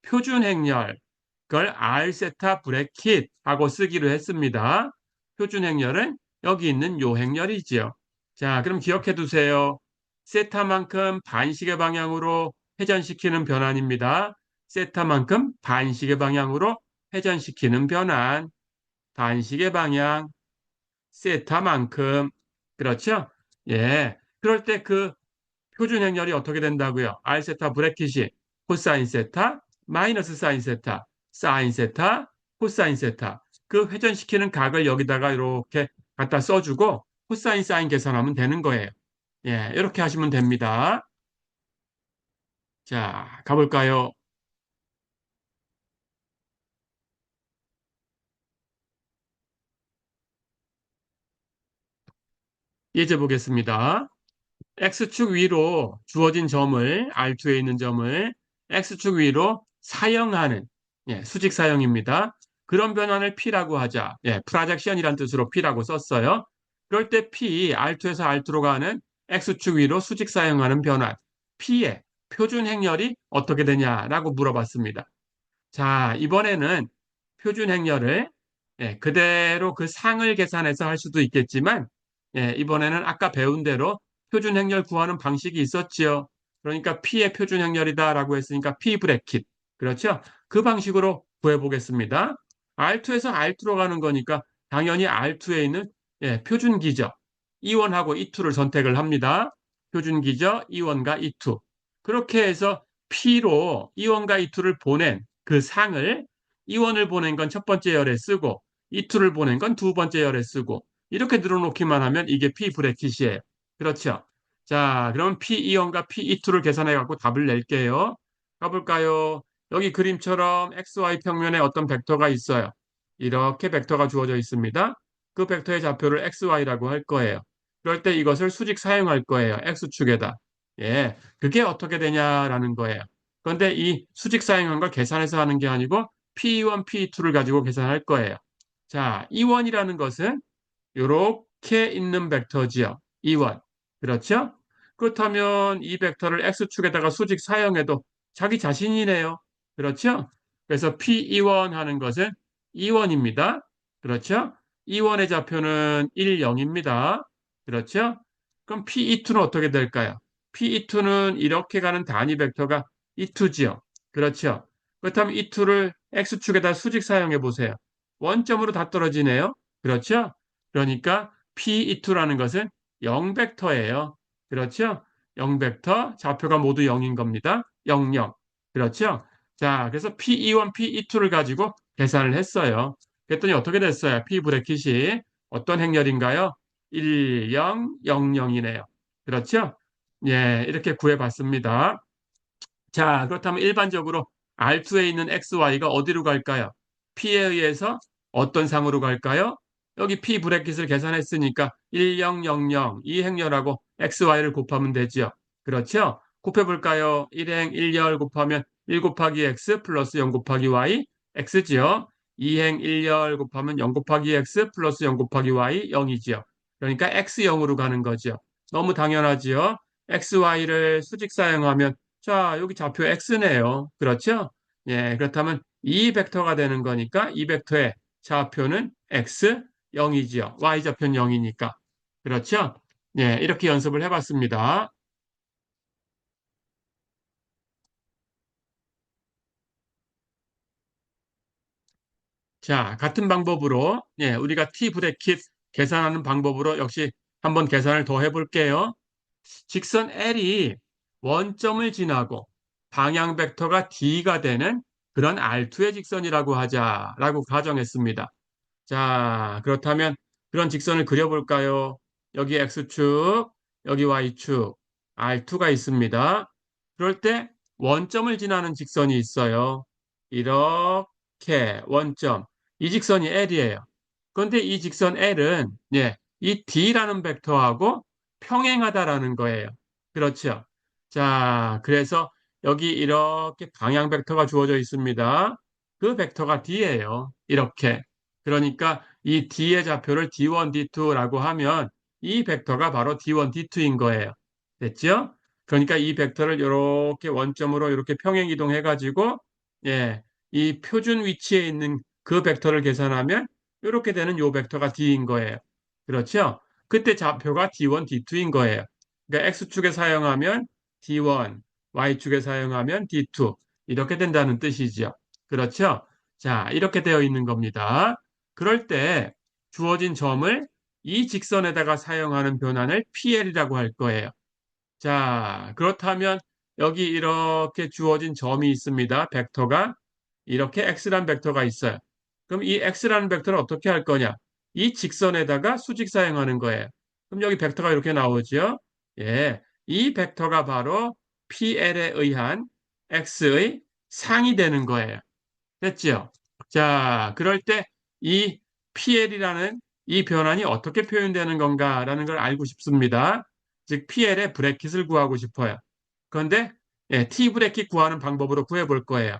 표준 행렬, 그걸 R 세타 브래킷 하고 쓰기로 했습니다. 표준 행렬은 여기 있는 요 행렬이지요. 자, 그럼 기억해 두세요. 세타만큼 반시계 방향으로 회전시키는 변환입니다. 세타만큼 반시계 방향으로 회전시키는 변환. 반시계 방향, 세타만큼. 그렇죠? 예. 그럴 때 그 표준 행렬이 어떻게 된다고요? R 세타 브래킷이 코사인 세타 마이너스 사인 세타, 사인 세타, 코사인 세타. 그 회전시키는 각을 여기다가 이렇게 갖다 써주고 코사인 사인 계산하면 되는 거예요. 예, 이렇게 하시면 됩니다. 자, 가볼까요? 예제 보겠습니다. X축 위로 주어진 점을, R2에 있는 점을 X축 위로 사형하는, 예, 수직 사형입니다. 그런 변환을 P라고 하자. 예, 프로젝션이란 뜻으로 P라고 썼어요. 그럴 때 P, R2에서 R2로 가는 X축 위로 수직 사용하는 변환. P의 표준 행렬이 어떻게 되냐라고 물어봤습니다. 자, 이번에는 표준 행렬을 그대로 그 상을 계산해서 할 수도 있겠지만 이번에는 아까 배운 대로 표준 행렬 구하는 방식이 있었지요. 그러니까 P의 표준 행렬이다라고 했으니까 P 브래킷. 그렇죠? 그 방식으로 구해보겠습니다. R2에서 R2로 가는 거니까 당연히 R2에 있는 표준 기저 E1하고 E2를 선택을 합니다. 표준 기저 E1과 E2. 그렇게 해서 P로 E1과 E2를 보낸 그 상을 E1을 보낸 건 첫 번째 열에 쓰고 E2를 보낸 건 두 번째 열에 쓰고 이렇게 늘어놓기만 하면 이게 P 브래킷이에요. 그렇죠? 자, 그럼 P2과 P2를 계산해 갖고 답을 낼게요. 가볼까요? 여기 그림처럼 XY 평면에 어떤 벡터가 있어요. 이렇게 벡터가 주어져 있습니다. 그 벡터의 좌표를 XY라고 할 거예요. 그럴 때 이것을 수직 사용할 거예요. X축에다. 예, 그게 어떻게 되냐라는 거예요. 그런데 이 수직 사용한 걸 계산해서 하는 게 아니고 P1, P2를 가지고 계산할 거예요. 자, E1이라는 것은 이렇게 있는 벡터지요. E1. 그렇죠? 그렇다면 이 벡터를 X축에다가 수직 사용해도 자기 자신이네요. 그렇죠? 그래서 P2 하는 것은 E1입니다. 그렇죠? E1의 좌표는 1, 0입니다. 그렇죠? 그럼 P2는 어떻게 될까요? P2는 이렇게 가는 단위 벡터가 E2지요. 그렇죠? 그렇다면 E2를 X축에다 수직 사용해 보세요. 원점으로 다 떨어지네요. 그렇죠? 그러니까 P2라는 것은 0벡터예요. 그렇죠? 0벡터, 좌표가 모두 0인 겁니다. 0, 0. 그렇죠? 자, 그래서 P21, P22를 가지고 계산을 했어요. 그랬더니 어떻게 됐어요? P 브래킷이 어떤 행렬인가요? 1, 0, 0, 0이네요. 그렇죠? 예, 이렇게 구해봤습니다. 자, 그렇다면 일반적으로 R2에 있는 XY가 어디로 갈까요? P에 의해서 어떤 상으로 갈까요? 여기 P 브래킷을 계산했으니까 1000 이 행렬하고 XY를 곱하면 되죠. 그렇죠? 곱해볼까요? 1행 1열 곱하면 1 곱하기 X 플러스 0 곱하기 Y X지요. 2행 1열 곱하면 0 곱하기 X 플러스 0 곱하기 Y 0이지요. 그러니까 X0으로 가는 거죠. 너무 당연하지요. XY를 수직 사용하면 자, 여기 좌표 X네요. 그렇죠? 예, 그렇다면 이 벡터가 되는 거니까 이 벡터의 좌표는 X 0이지요. Y 좌표는 0이니까. 그렇죠? 예, 이렇게 연습을 해봤습니다. 자, 같은 방법으로 우리가 T 브래킷 계산하는 방법으로 역시 한번 계산을 더 해볼게요. 직선 L이 원점을 지나고 방향 벡터가 D가 되는 그런 R2의 직선이라고 하자라고 가정했습니다. 자, 그렇다면 그런 직선을 그려볼까요? 여기 X축, 여기 Y축, R2가 있습니다. 그럴 때 원점을 지나는 직선이 있어요. 이렇게 원점. 이 직선이 L이에요. 그런데 이 직선 L은 이 D라는 벡터하고 평행하다라는 거예요. 그렇죠? 자, 그래서 여기 이렇게 방향 벡터가 주어져 있습니다. 그 벡터가 D예요. 이렇게. 그러니까 이 D의 좌표를 D1, D2라고 하면 이 벡터가 바로 D1, D2인 거예요. 됐죠? 그러니까 이 벡터를 이렇게 원점으로 이렇게 평행 이동해 가지고 이 표준 위치에 있는 그 벡터를 계산하면 이렇게 되는 요 벡터가 D인 거예요. 그렇죠? 그때 좌표가 D1, D2인 거예요. 그러니까 X축에 사용하면 D1, Y축에 사용하면 D2 이렇게 된다는 뜻이죠. 그렇죠? 자, 이렇게 되어 있는 겁니다. 그럴 때 주어진 점을 이 직선에다가 사용하는 변환을 PL이라고 할 거예요. 자, 그렇다면 여기 이렇게 주어진 점이 있습니다. 벡터가 이렇게 X란 벡터가 있어요. 그럼 이 X라는 벡터를 어떻게 할 거냐? 이 직선에다가 수직 사용하는 거예요. 그럼 여기 벡터가 이렇게 나오죠? 예. 이 벡터가 바로 PL에 의한 X의 상이 되는 거예요. 됐죠? 자, 그럴 때 이 PL이라는 이 변환이 어떻게 표현되는 건가라는 걸 알고 싶습니다. 즉, PL의 브래킷을 구하고 싶어요. 그런데 T 브래킷 구하는 방법으로 구해볼 거예요.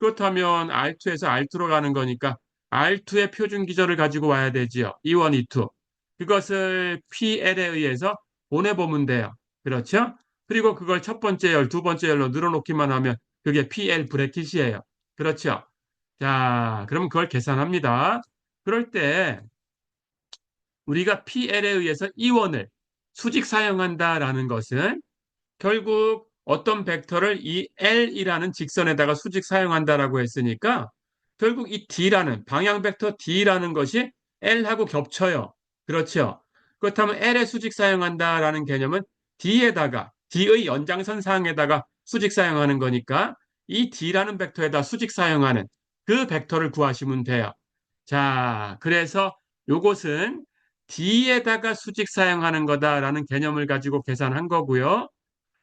그렇다면 R2에서 R2로 가는 거니까 R2의 표준 기절을 가지고 와야 되지요. E1, E2. 그것을 PL에 의해서 보내보면 돼요. 그렇죠? 그리고 그걸 첫 번째 열, 두 번째 열로 늘어놓기만 하면 그게 PL 브래킷이에요. 그렇죠? 자, 그럼 그걸 계산합니다. 그럴 때 우리가 PL에 의해서 E1을 수직 사용한다라는 것은 결국 어떤 벡터를 이 L이라는 직선에다가 수직 사용한다라고 했으니까 결국 이 D라는 방향 벡터 D라는 것이 L하고 겹쳐요. 그렇죠? 그렇다면 L의 수직 사용한다라는 개념은 D에다가 D의 연장선 상에다가 수직 사용하는 거니까 이 D라는 벡터에다 수직 사용하는 그 벡터를 구하시면 돼요. 자, 그래서 요것은 D에다가 수직 사용하는 거다라는 개념을 가지고 계산한 거고요.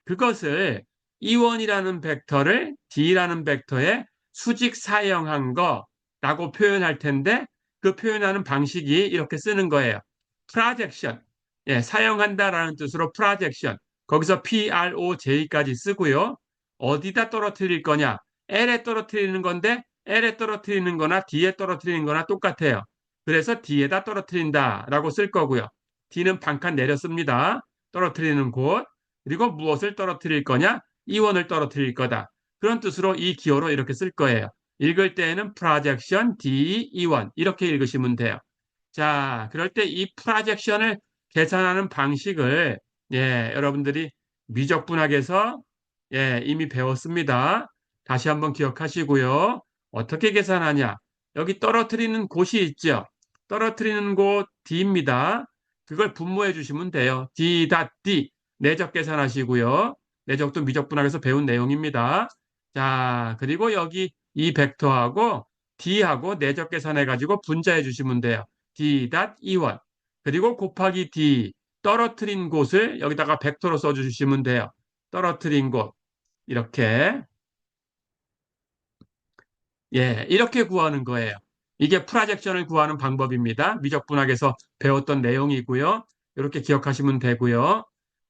그것을 E1이라는 벡터를 D라는 벡터에 수직 사용한 거라고 표현할 텐데 그 표현하는 방식이 이렇게 쓰는 거예요. 프로젝션. 예, 사용한다라는 뜻으로 프로젝션. 거기서 PROJ까지 쓰고요. 어디다 떨어뜨릴 거냐? L에 떨어뜨리는 건데 L에 떨어뜨리는 거나 D에 떨어뜨리는 거나 똑같아요. 그래서 D에다 떨어뜨린다라고 쓸 거고요. D는 반칸 내렸습니다. 떨어뜨리는 곳. 그리고 무엇을 떨어뜨릴 거냐? 이원을 떨어뜨릴 거다. 그런 뜻으로 이 기호로 이렇게 쓸 거예요. 읽을 때에는 프로젝션 D 이원 이렇게 읽으시면 돼요. 자, 그럴 때 이 프로젝션을 계산하는 방식을 여러분들이 미적분학에서 이미 배웠습니다. 다시 한번 기억하시고요. 어떻게 계산하냐? 여기 떨어뜨리는 곳이 있죠. 떨어뜨리는 곳 D입니다. 그걸 분모해 주시면 돼요. D.D 내적 계산하시고요. 내적도 미적분학에서 배운 내용입니다. 자, 그리고 여기 이 벡터하고 D하고 내적 계산해가지고 분자해 주시면 돼요. D.E1. 그리고 곱하기 D. 떨어뜨린 곳을 여기다가 벡터로 써주시면 돼요. 떨어뜨린 곳. 이렇게. 이렇게 구하는 거예요. 이게 프로젝션을 구하는 방법입니다. 미적분학에서 배웠던 내용이고요. 이렇게 기억하시면 되고요.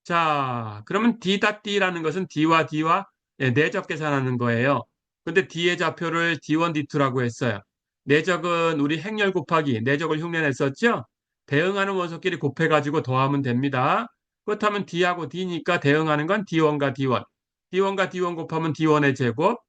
자, 그러면 D.D라는 것은 D와 D와 내적 계산하는 거예요. 근데 D의 좌표를 D1, D2라고 했어요. 내적은 우리 행렬 곱하기, 내적을 흉내냈었죠? 대응하는 원소끼리 곱해가지고 더하면 됩니다. 그렇다면 D하고 D니까 대응하는 건 D1과 D1. D1과 D1 곱하면 D1의 제곱,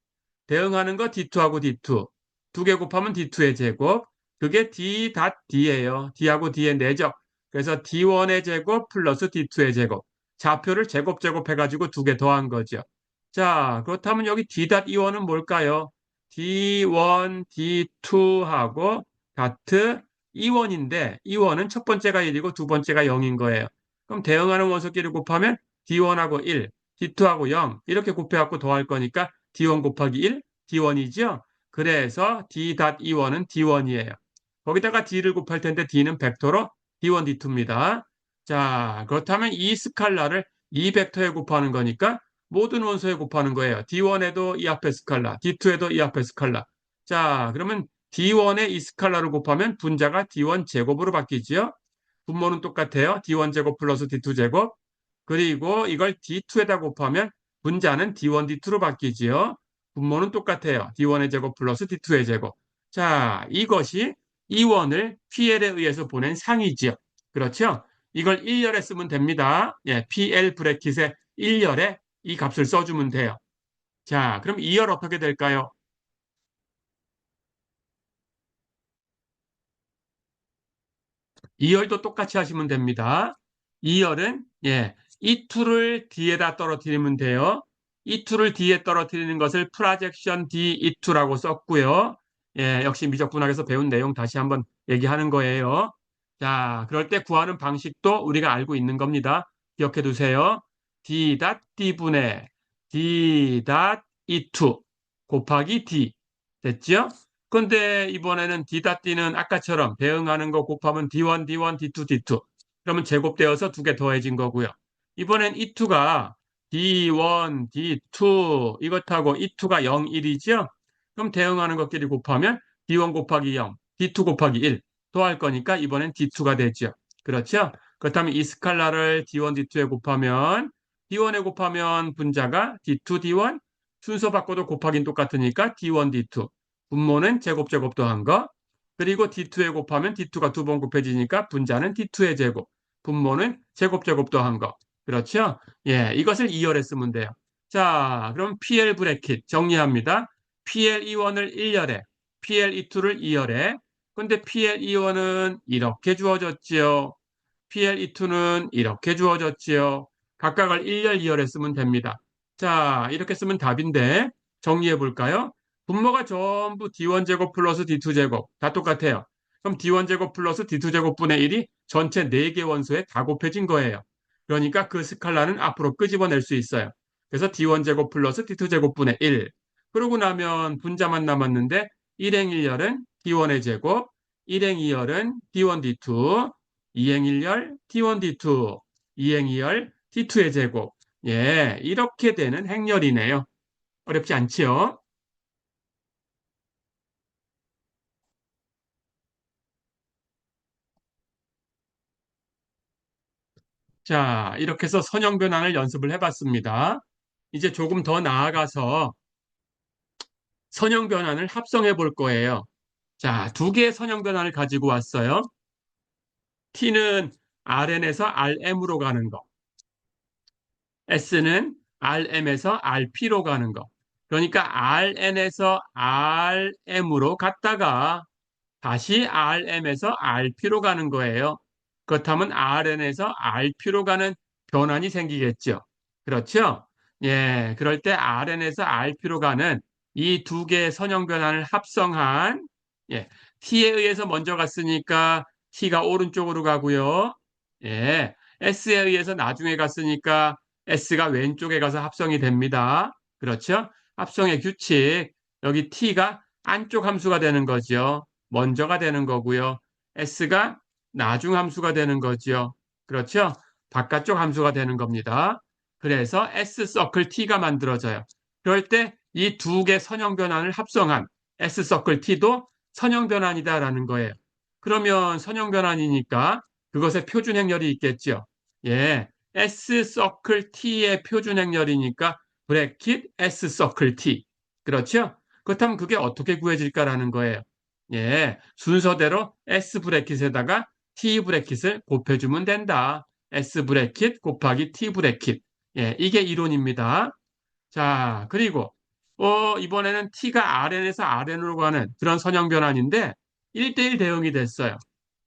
대응하는 거 D2하고 D2. 두 개 곱하면 D2의 제곱. 그게 D.D예요. D하고 D의 내적. 그래서 D1의 제곱 플러스 D2의 제곱. 좌표를 제곱 해가지고 두 개 더한 거죠. 자, 그렇다면 여기 D.E1은 뭘까요? D1, D2하고 다트 E1인데 E1은 첫 번째가 1이고 두 번째가 0인 거예요. 그럼 대응하는 원소끼리 곱하면 D1하고 1, D2하고 0 이렇게 곱해갖고 더할 거니까 D1 곱하기 1, D1이죠? 그래서 D.E1은 D1이에요. 거기다가 D를 곱할 텐데 D는 벡터로 D1, D2입니다. 자, 그렇다면 이 스칼라를 이 벡터에 곱하는 거니까 모든 원소에 곱하는 거예요. D1에도 이 앞에 스칼라, D2에도 이 앞에 스칼라. 자, 그러면 D1에 이 스칼라를 곱하면 분자가 D1 제곱으로 바뀌지요? 분모는 똑같아요. D1 제곱 플러스 D2 제곱. 그리고 이걸 D2에다 곱하면 분자는 D1, D2로 바뀌지요. 분모는 똑같아요. D1의 제곱 플러스 D2의 제곱. 자, 이것이 E1을 PL에 의해서 보낸 상이지요. 그렇죠? 이걸 1열에 쓰면 됩니다. PL 브래킷에 1열에 이 값을 써주면 돼요. 자, 그럼 2열 어떻게 될까요? 2열도 똑같이 하시면 됩니다. 2열은 이 투를 D에다 떨어뜨리면 돼요. 이 투를 D에 떨어뜨리는 것을 프로젝션 D E2라고 썼고요. 역시 미적분학에서 배운 내용 다시 한번 얘기하는 거예요. 자, 그럴 때 구하는 방식도 우리가 알고 있는 겁니다. 기억해 두세요. D.D분의 D.E2 곱하기 D. 됐죠? 근데 이번에는 D.D는 아까처럼 대응하는 거 곱하면 D1, D1, D2, D2. 그러면 제곱되어서 두 개 더해진 거고요. 이번엔 E2가 D1, D2 이것하고 E2가 0, 1이죠? 그럼 대응하는 것끼리 곱하면 D1 곱하기 0, D2 곱하기 1 더할 거니까 이번엔 D2가 되죠. 그렇죠? 그렇다면 이 스칼라를 D1, D2에 곱하면 D1에 곱하면 분자가 D2, D1 순서 바꿔도 곱하기는 똑같으니까 D1, D2 분모는 제곱 더한 거. 그리고 D2에 곱하면 D2가 두 번 곱해지니까 분자는 D2의 제곱, 분모는 제곱 더한 거. 그렇죠? 예, 이것을 2열에 쓰면 돼요. 자, 그럼 PL 브래킷 정리합니다. PL21을 1열에, PL22를 2열에. 근데 PL21은 이렇게 주어졌지요. PL22는 이렇게 주어졌지요. 각각을 1열, 2열에 쓰면 됩니다. 자, 이렇게 쓰면 답인데 정리해 볼까요? 분모가 전부 D1제곱 플러스 D2제곱 다 똑같아요. 그럼 D1제곱 플러스 D2제곱 분의 1이 전체 4개 원소에 다 곱해진 거예요. 그러니까 그 스칼라는 앞으로 끄집어낼 수 있어요. 그래서 D1제곱 플러스 D2제곱 분의 1. 그러고 나면 분자만 남았는데 1행 1열은 D1의 제곱, 1행 2열은 D1, D2, 2행 1열 D1, D2, 2행 2열 D2의 제곱. 예, 이렇게 되는 행렬이네요. 어렵지 않지요? 자, 이렇게 해서 선형 변환을 연습을 해봤습니다. 이제 조금 더 나아가서 선형 변환을 합성해 볼 거예요. 자, 두 개의 선형 변환을 가지고 왔어요. T는 Rn에서 Rm으로 가는 거. S는 Rm에서 Rp로 가는 거. 그러니까 Rn에서 Rm으로 갔다가 다시 RM에서 RP로 가는 거예요. 그렇다면 RN에서 RP로 가는 변환이 생기겠죠. 그렇죠? 예, 그럴 때 RN에서 RP로 가는 이 두 개의 선형 변환을 합성한 예, T에 의해서 먼저 갔으니까 T가 오른쪽으로 가고요. 예, S에 의해서 나중에 갔으니까 S가 왼쪽에 가서 합성이 됩니다. 그렇죠? 합성의 규칙. 여기 T가 안쪽 함수가 되는 거죠. 먼저가 되는 거고요. S가 나중 함수가 되는 거죠. 그렇죠? 바깥쪽 함수가 되는 겁니다. 그래서 S 서클 T가 만들어져요. 그럴 때 이 두 개 선형 변환을 합성한 S 서클 T도 선형 변환이다라는 거예요. 그러면 선형 변환이니까 그것의 표준 행렬이 있겠죠. 예. S 서클 T의 표준 행렬이니까 브래킷 S 서클 T. 그렇죠? 그렇다면 그게 어떻게 구해질까라는 거예요. 예, 순서대로 S 브래킷에다가 T 브래킷을 곱해주면 된다. S 브래킷 곱하기 T 브래킷. 예, 이게 이론입니다. 자, 그리고 이번에는 T가 RN에서 RN으로 가는 그런 선형 변환인데 1대1 대응이 됐어요.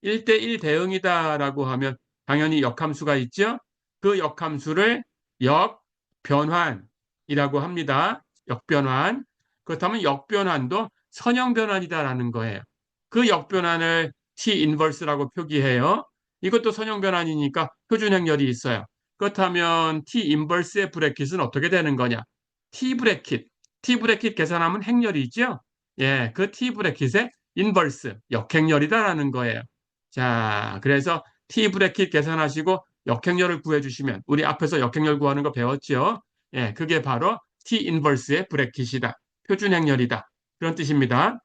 1대1 대응이다라고 하면 당연히 역함수가 있죠. 그 역함수를 역변환이라고 합니다. 역변환. 그렇다면 역변환도 선형 변환이다라는 거예요. 그 역변환을 T 인버스라고 표기해요. 이것도 선형 변환이니까 표준 행렬이 있어요. 그렇다면 T 인버스의 브래킷은 어떻게 되는 거냐? T 브래킷. T 브래킷 계산하면 행렬이죠? 예, 그 T 브래킷의 인버스, 역행렬이다라는 거예요. 자, 그래서 T 브래킷 계산하시고 역행렬을 구해주시면 우리 앞에서 역행렬 구하는 거 배웠죠? 예, 그게 바로 T 인버스의 브래킷이다. 표준 행렬이다. 그런 뜻입니다.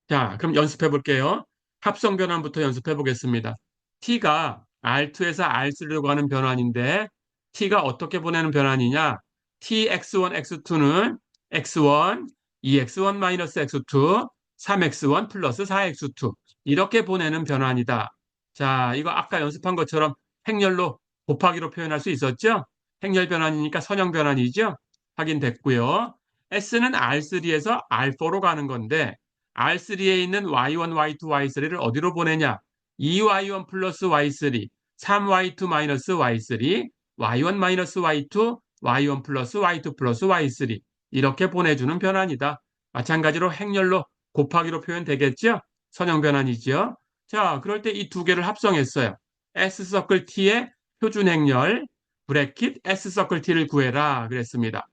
자, 그럼 연습해 볼게요. 합성 변환부터 연습해 보겠습니다. T가 R2에서 R3로 가는 변환인데 T가 어떻게 보내는 변환이냐? Tx1, x2는 x1, 2x1-x2, 3x1 플러스 4x2 이렇게 보내는 변환이다. 자, 이거 아까 연습한 것처럼 행렬로 곱하기로 표현할 수 있었죠? 행렬 변환이니까 선형 변환이죠? 확인됐고요. S는 R3에서 R4로 가는 건데 R3에 있는 Y1, Y2, Y3를 어디로 보내냐? 2Y1 플러스 Y3, 3Y2 마이너스 Y3, Y1 마이너스 Y2, Y1 플러스 Y2 플러스 Y3 이렇게 보내주는 변환이다. 마찬가지로 행렬로 곱하기로 표현되겠죠? 선형 변환이죠. 자, 그럴 때 이 두 개를 합성했어요. S 서클 T의 표준 행렬 브래킷 S 서클 T를 구해라 그랬습니다.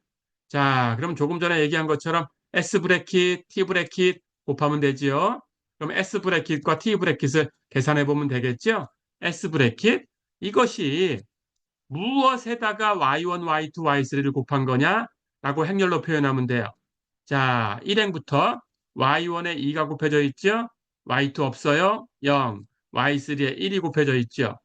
자, 그럼 조금 전에 얘기한 것처럼 S 브래킷, T 브래킷 곱하면 되지요. 그럼 S 브래킷과 T 브래킷을 계산해 보면 되겠죠. S 브래킷 이것이 무엇에다가 Y1, Y2, Y3를 곱한 거냐? 라고 행렬로 표현하면 돼요. 자, 1행부터 Y1에 2가 곱해져 있죠. Y2 없어요. 0. Y3에 1이 곱해져 있죠.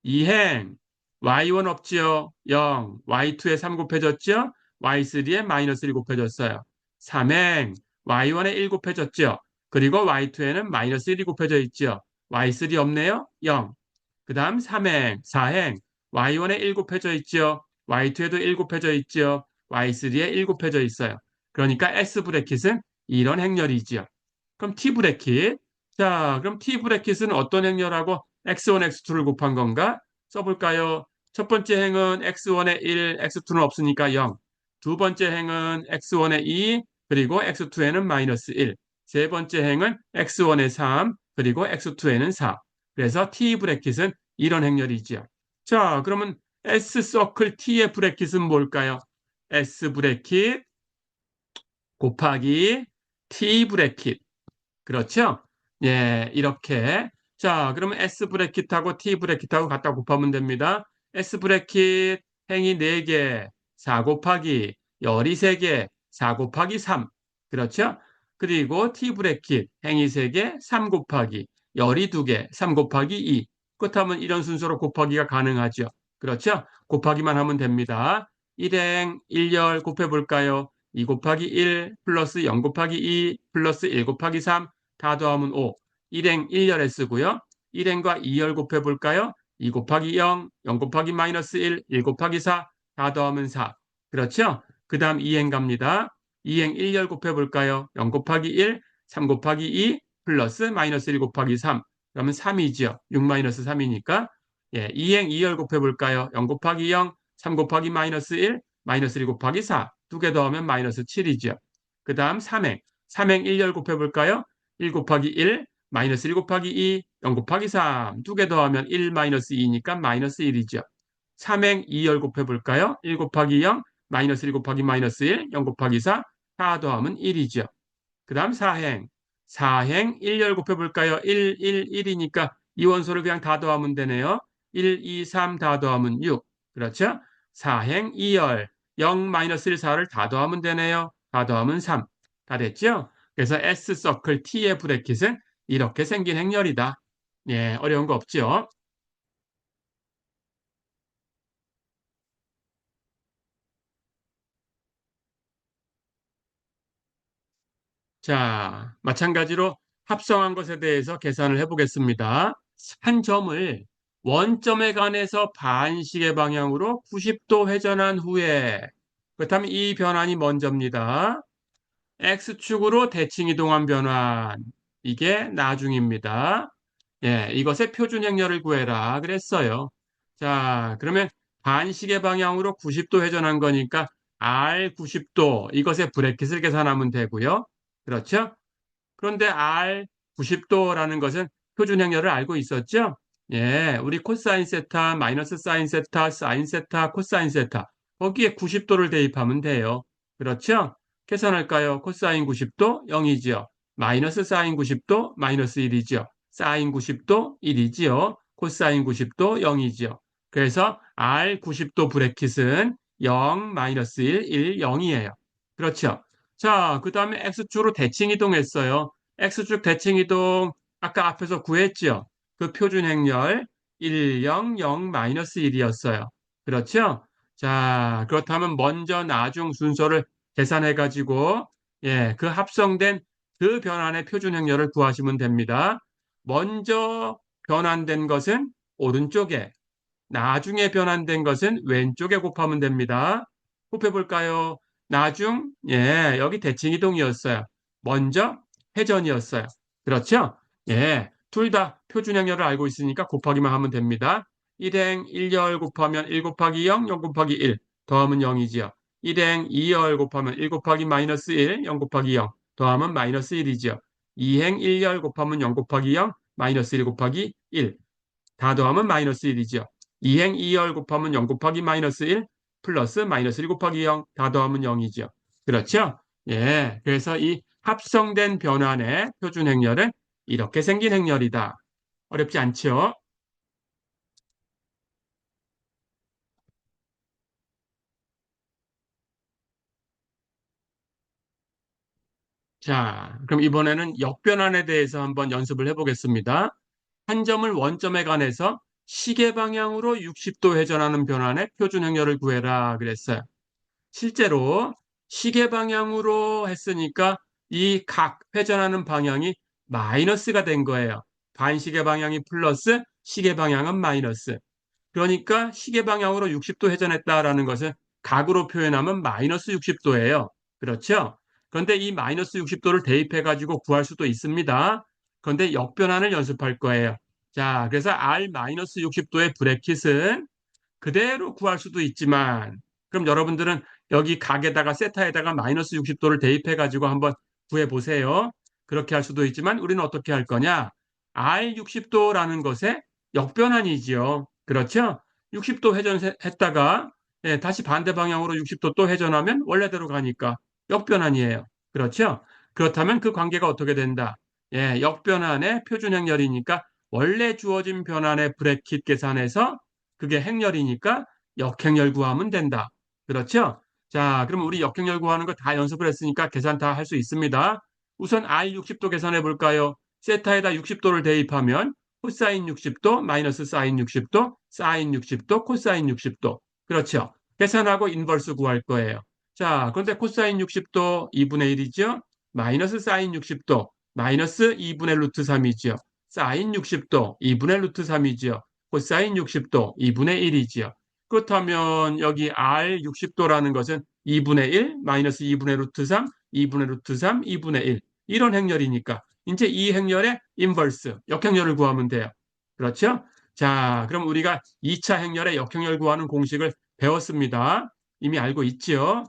2행 Y1 없지요. 0. Y2에 3 곱해졌죠. y3에 마이너스 1 곱해줬어요. 3행 y1에 1 곱해줬죠. 그리고 y2에는 마이너스 1이 곱해져 있죠. y3 없네요. 0. 그 다음 3행, 4행 y1에 1 곱해져 있죠. y2에도 1 곱해져 있죠. y3에 1 곱해져 있어요. 그러니까 S 브래킷은 이런 행렬이지요. 그럼 T 브래킷. 자, 그럼 T 브래킷은 어떤 행렬하고 x1, x2를 곱한 건가? 써볼까요? 첫 번째 행은 x1에 1, x2는 없으니까 0. 두 번째 행은 x1에 2, 그리고 x2에는 마이너스 1. 세 번째 행은 x1에 3, 그리고 x2에는 4. 그래서 T 브래킷은 이런 행렬이지요. 자, 그러면 S 서클 T의 브래킷은 뭘까요? S 브래킷 곱하기 T 브래킷. 그렇죠? 예, 이렇게. 자, 그러면 S 브래킷하고 T 브래킷하고 갖다 곱하면 됩니다. S 브래킷 행이 4개, 4 곱하기 열이 3개, 4 곱하기 3. 그렇죠? 그리고 T 브래킷 행이 3개, 3 곱하기 열이 2개, 3 곱하기 2. 그렇다면 이런 순서로 곱하기가 가능하죠. 그렇죠? 곱하기만 하면 됩니다. 1행 1열 곱해볼까요? 2 곱하기 1 플러스 0 곱하기 2 플러스 1 곱하기 3 다 더하면 5. 1행 1열에 쓰고요. 1행과 2열 곱해볼까요? 2 곱하기 0, 0 곱하기 마이너스 1, 1 곱하기 4, 다 더하면 4. 그렇죠? 그 다음 2행 갑니다. 2행 1열 곱해볼까요? 0 곱하기 1, 3 곱하기 2, 플러스 마이너스 1 곱하기 3. 그러면 3이죠. 6 마이너스 3이니까. 예, 2행 2열 곱해볼까요? 0 곱하기 0, 3 곱하기 마이너스 1, 마이너스 1 곱하기 4. 두 개 더하면 마이너스 7이죠. 그 다음 3행. 3행 1열 곱해볼까요? 1 곱하기 1, 마이너스 1 곱하기 2, 0 곱하기 3. 두 개 더하면 1 마이너스 2니까 마이너스 1이죠. 3행 2열 곱해볼까요? 1 곱하기 0, 마이너스 1 곱하기 마이너스 1, 0 곱하기 4. 다 더하면 1이죠. 그 다음 4행. 4행 1열 곱해볼까요? 1, 1, 1이니까 이 원소를 그냥 다 더하면 되네요. 1, 2, 3 다 더하면 6. 그렇죠? 4행 2열. 0, 마이너스 1, 4를 다 더하면 되네요. 다 더하면 3. 다 됐죠? 그래서 S 서클 T의 브래킷은 이렇게 생긴 행렬이다. 예, 어려운 거 없죠? 자, 마찬가지로 합성한 것에 대해서 계산을 해보겠습니다. 한 점을 원점에 관해서 반시계 방향으로 90도 회전한 후에, 그렇다면 이 변환이 먼저입니다. X축으로 대칭 이동한 변환, 이게 나중입니다. 예, 이것의 표준 행렬을 구해라 그랬어요. 자, 그러면 반시계 방향으로 90도 회전한 거니까 R 90도 이것의 브래킷을 계산하면 되고요. 그렇죠? 그런데 R 90도라는 것은 표준 행렬을 알고 있었죠? 예, 우리 코사인 세타, 마이너스 사인 세타, 사인 세타, 코사인 세타 거기에 90도를 대입하면 돼요. 그렇죠? 계산할까요? 코사인 90도 0이죠. 마이너스 사인 90도 마이너스 1이죠. 사인 90도 1이지요. 코사인 90도 0이죠. 그래서 R 90도 브래킷은 0, 마이너스 1, 1, 0이에요. 그렇죠? 자, 그 다음에 X축으로 대칭 이동했어요. X축 대칭 이동 아까 앞에서 구했죠? 그 표준 행렬 1, 0, 0, 마이너스 1이었어요. 그렇죠? 자, 그렇다면 먼저 나중 순서를 계산해 가지고 예, 그 합성된 그 변환의 표준 행렬을 구하시면 됩니다. 먼저 변환된 것은 오른쪽에, 나중에 변환된 것은 왼쪽에 곱하면 됩니다. 곱해볼까요? 나중, 예, 여기 대칭이동이었어요. 먼저 회전이었어요. 그렇죠? 예, 둘 다 표준 행렬을 알고 있으니까 곱하기만 하면 됩니다. 1행 1열 곱하면 1 곱하기 0, 0 곱하기 1, 더하면 0이지요. 1행 2열 곱하면 1 곱하기 마이너스 1, 0 곱하기 0, 더하면 마이너스 1이지요. 2행 1열 곱하면 0 곱하기 0, 마이너스 1 곱하기 1, 다 더하면 마이너스 1이죠. 2행 2열 곱하면 0 곱하기 마이너스 1 플러스 마이너스 1 곱하기 0 다 더하면 0이죠. 그렇죠? 예. 그래서 이 합성된 변환의 표준 행렬은 이렇게 생긴 행렬이다. 어렵지 않죠? 자, 그럼 이번에는 역변환에 대해서 한번 연습을 해보겠습니다. 한 점을 원점에 관해서 시계 방향으로 60도 회전하는 변환의 표준 행렬을 구해라 그랬어요. 실제로 시계 방향으로 했으니까 이 각 회전하는 방향이 마이너스가 된 거예요. 반시계 방향이 플러스, 시계 방향은 마이너스. 그러니까 시계 방향으로 60도 회전했다라는 것은 각으로 표현하면 마이너스 60도예요. 그렇죠? 그런데 이 마이너스 60도를 대입해 가지고 구할 수도 있습니다. 그런데 역변환을 연습할 거예요. 자, 그래서 R 마이너스 60도의 브래킷은 그대로 구할 수도 있지만, 그럼 여러분들은 여기 각에다가 세타에다가 마이너스 60도를 대입해 가지고 한번 구해 보세요. 그렇게 할 수도 있지만 우리는 어떻게 할 거냐? R 60도라는 것의 역변환이지요. 그렇죠? 60도 회전했다가 다시 반대 방향으로 60도 또 회전하면 원래대로 가니까 역변환이에요. 그렇죠? 그렇다면 그 관계가 어떻게 된다? 역변환의 표준 행렬이니까 원래 주어진 변환의 브래킷 계산해서 그게 행렬이니까 역행렬 구하면 된다. 그렇죠? 자, 그럼 우리 역행렬 구하는 거 다 연습을 했으니까 계산 다 할 수 있습니다. 우선 R 60도 계산해 볼까요? 세타에다 60도를 대입하면 코사인 60도, 마이너스 사인 60도, 사인 60도, 코사인 60도. 그렇죠? 계산하고 인버스 구할 거예요. 자, 그런데 코사인 60도 2분의 1이죠? 마이너스 사인 60도, 마이너스 2분의 루트 3이죠? 사인 60도, 2분의 루트 3이죠? 코사인 60도, 2분의 1이지요. 그렇다면 여기 R 60도라는 것은 2분의 1, 마이너스 2분의 루트 3, 2분의 루트 3, 2분의 1. 이런 행렬이니까 이제 이 행렬의 인버스, 역행렬을 구하면 돼요. 그렇죠? 자, 그럼 우리가 2차 행렬의 역행렬 구하는 공식을 배웠습니다. 이미 알고 있지요?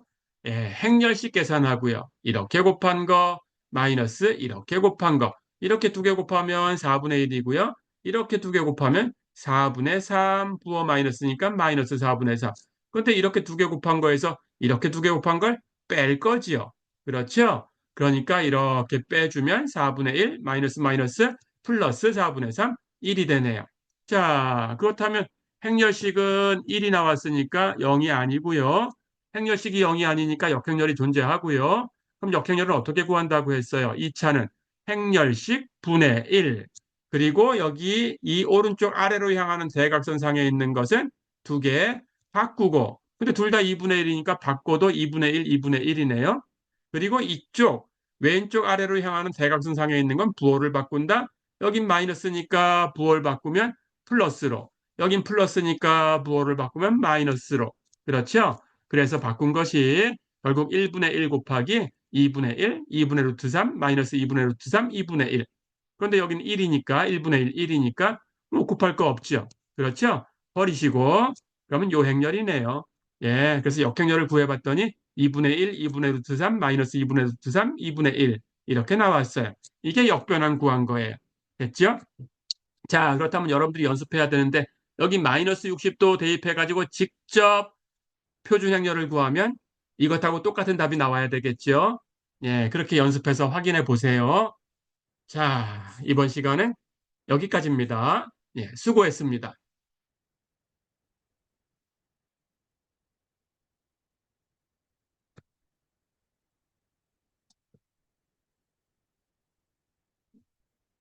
행렬식 계산하고요. 이렇게 곱한 거, 마이너스 이렇게 곱한 거. 이렇게 두 개 곱하면 4분의 1이고요. 이렇게 두 개 곱하면 4분의 3 부호 마이너스니까 마이너스 4분의 4. 그런데 이렇게 두 개 곱한 거에서 이렇게 두 개 곱한 걸 뺄 거지요. 그렇죠? 그러니까 이렇게 빼주면 4분의 1 마이너스 마이너스 플러스 4분의 3 1이 되네요. 자, 그렇다면 행렬식은 1이 나왔으니까 0이 아니고요. 행렬식이 0이 아니니까 역행렬이 존재하고요. 그럼 역행렬을 어떻게 구한다고 했어요? 2차는 행렬식 분의 1. 그리고 여기 이 오른쪽 아래로 향하는 대각선상에 있는 것은 두 개 바꾸고, 근데 둘 다 2분의 1이니까 바꿔도 2분의 1, 2분의 1이네요. 그리고 이쪽 왼쪽 아래로 향하는 대각선상에 있는 건 부호를 바꾼다. 여긴 마이너스니까 부호를 바꾸면 플러스로. 여긴 플러스니까 부호를 바꾸면 마이너스로. 그렇죠? 그래서 바꾼 것이 결국 1분의 1 곱하기 2분의 1, 2분의 루트 3, 마이너스 2분의 루트 3, 2분의 1. 그런데 여기는 1이니까 1분의 1, 1이니까 뭐 곱할 거 없죠. 그렇죠? 버리시고 그러면 요행렬이네요. 그래서 역행렬을 구해봤더니 2분의 1, 2분의 루트 3, 마이너스 2분의 루트 3, 2분의 1 이렇게 나왔어요. 이게 역변환 구한 거예요. 됐죠? 자, 그렇다면 여러분들이 연습해야 되는데 여기 마이너스 60도 대입해가지고 직접 표준행렬을 구하면 이것하고 똑같은 답이 나와야 되겠죠? 그렇게 연습해서 확인해 보세요. 자, 이번 시간은 여기까지입니다. 수고했습니다.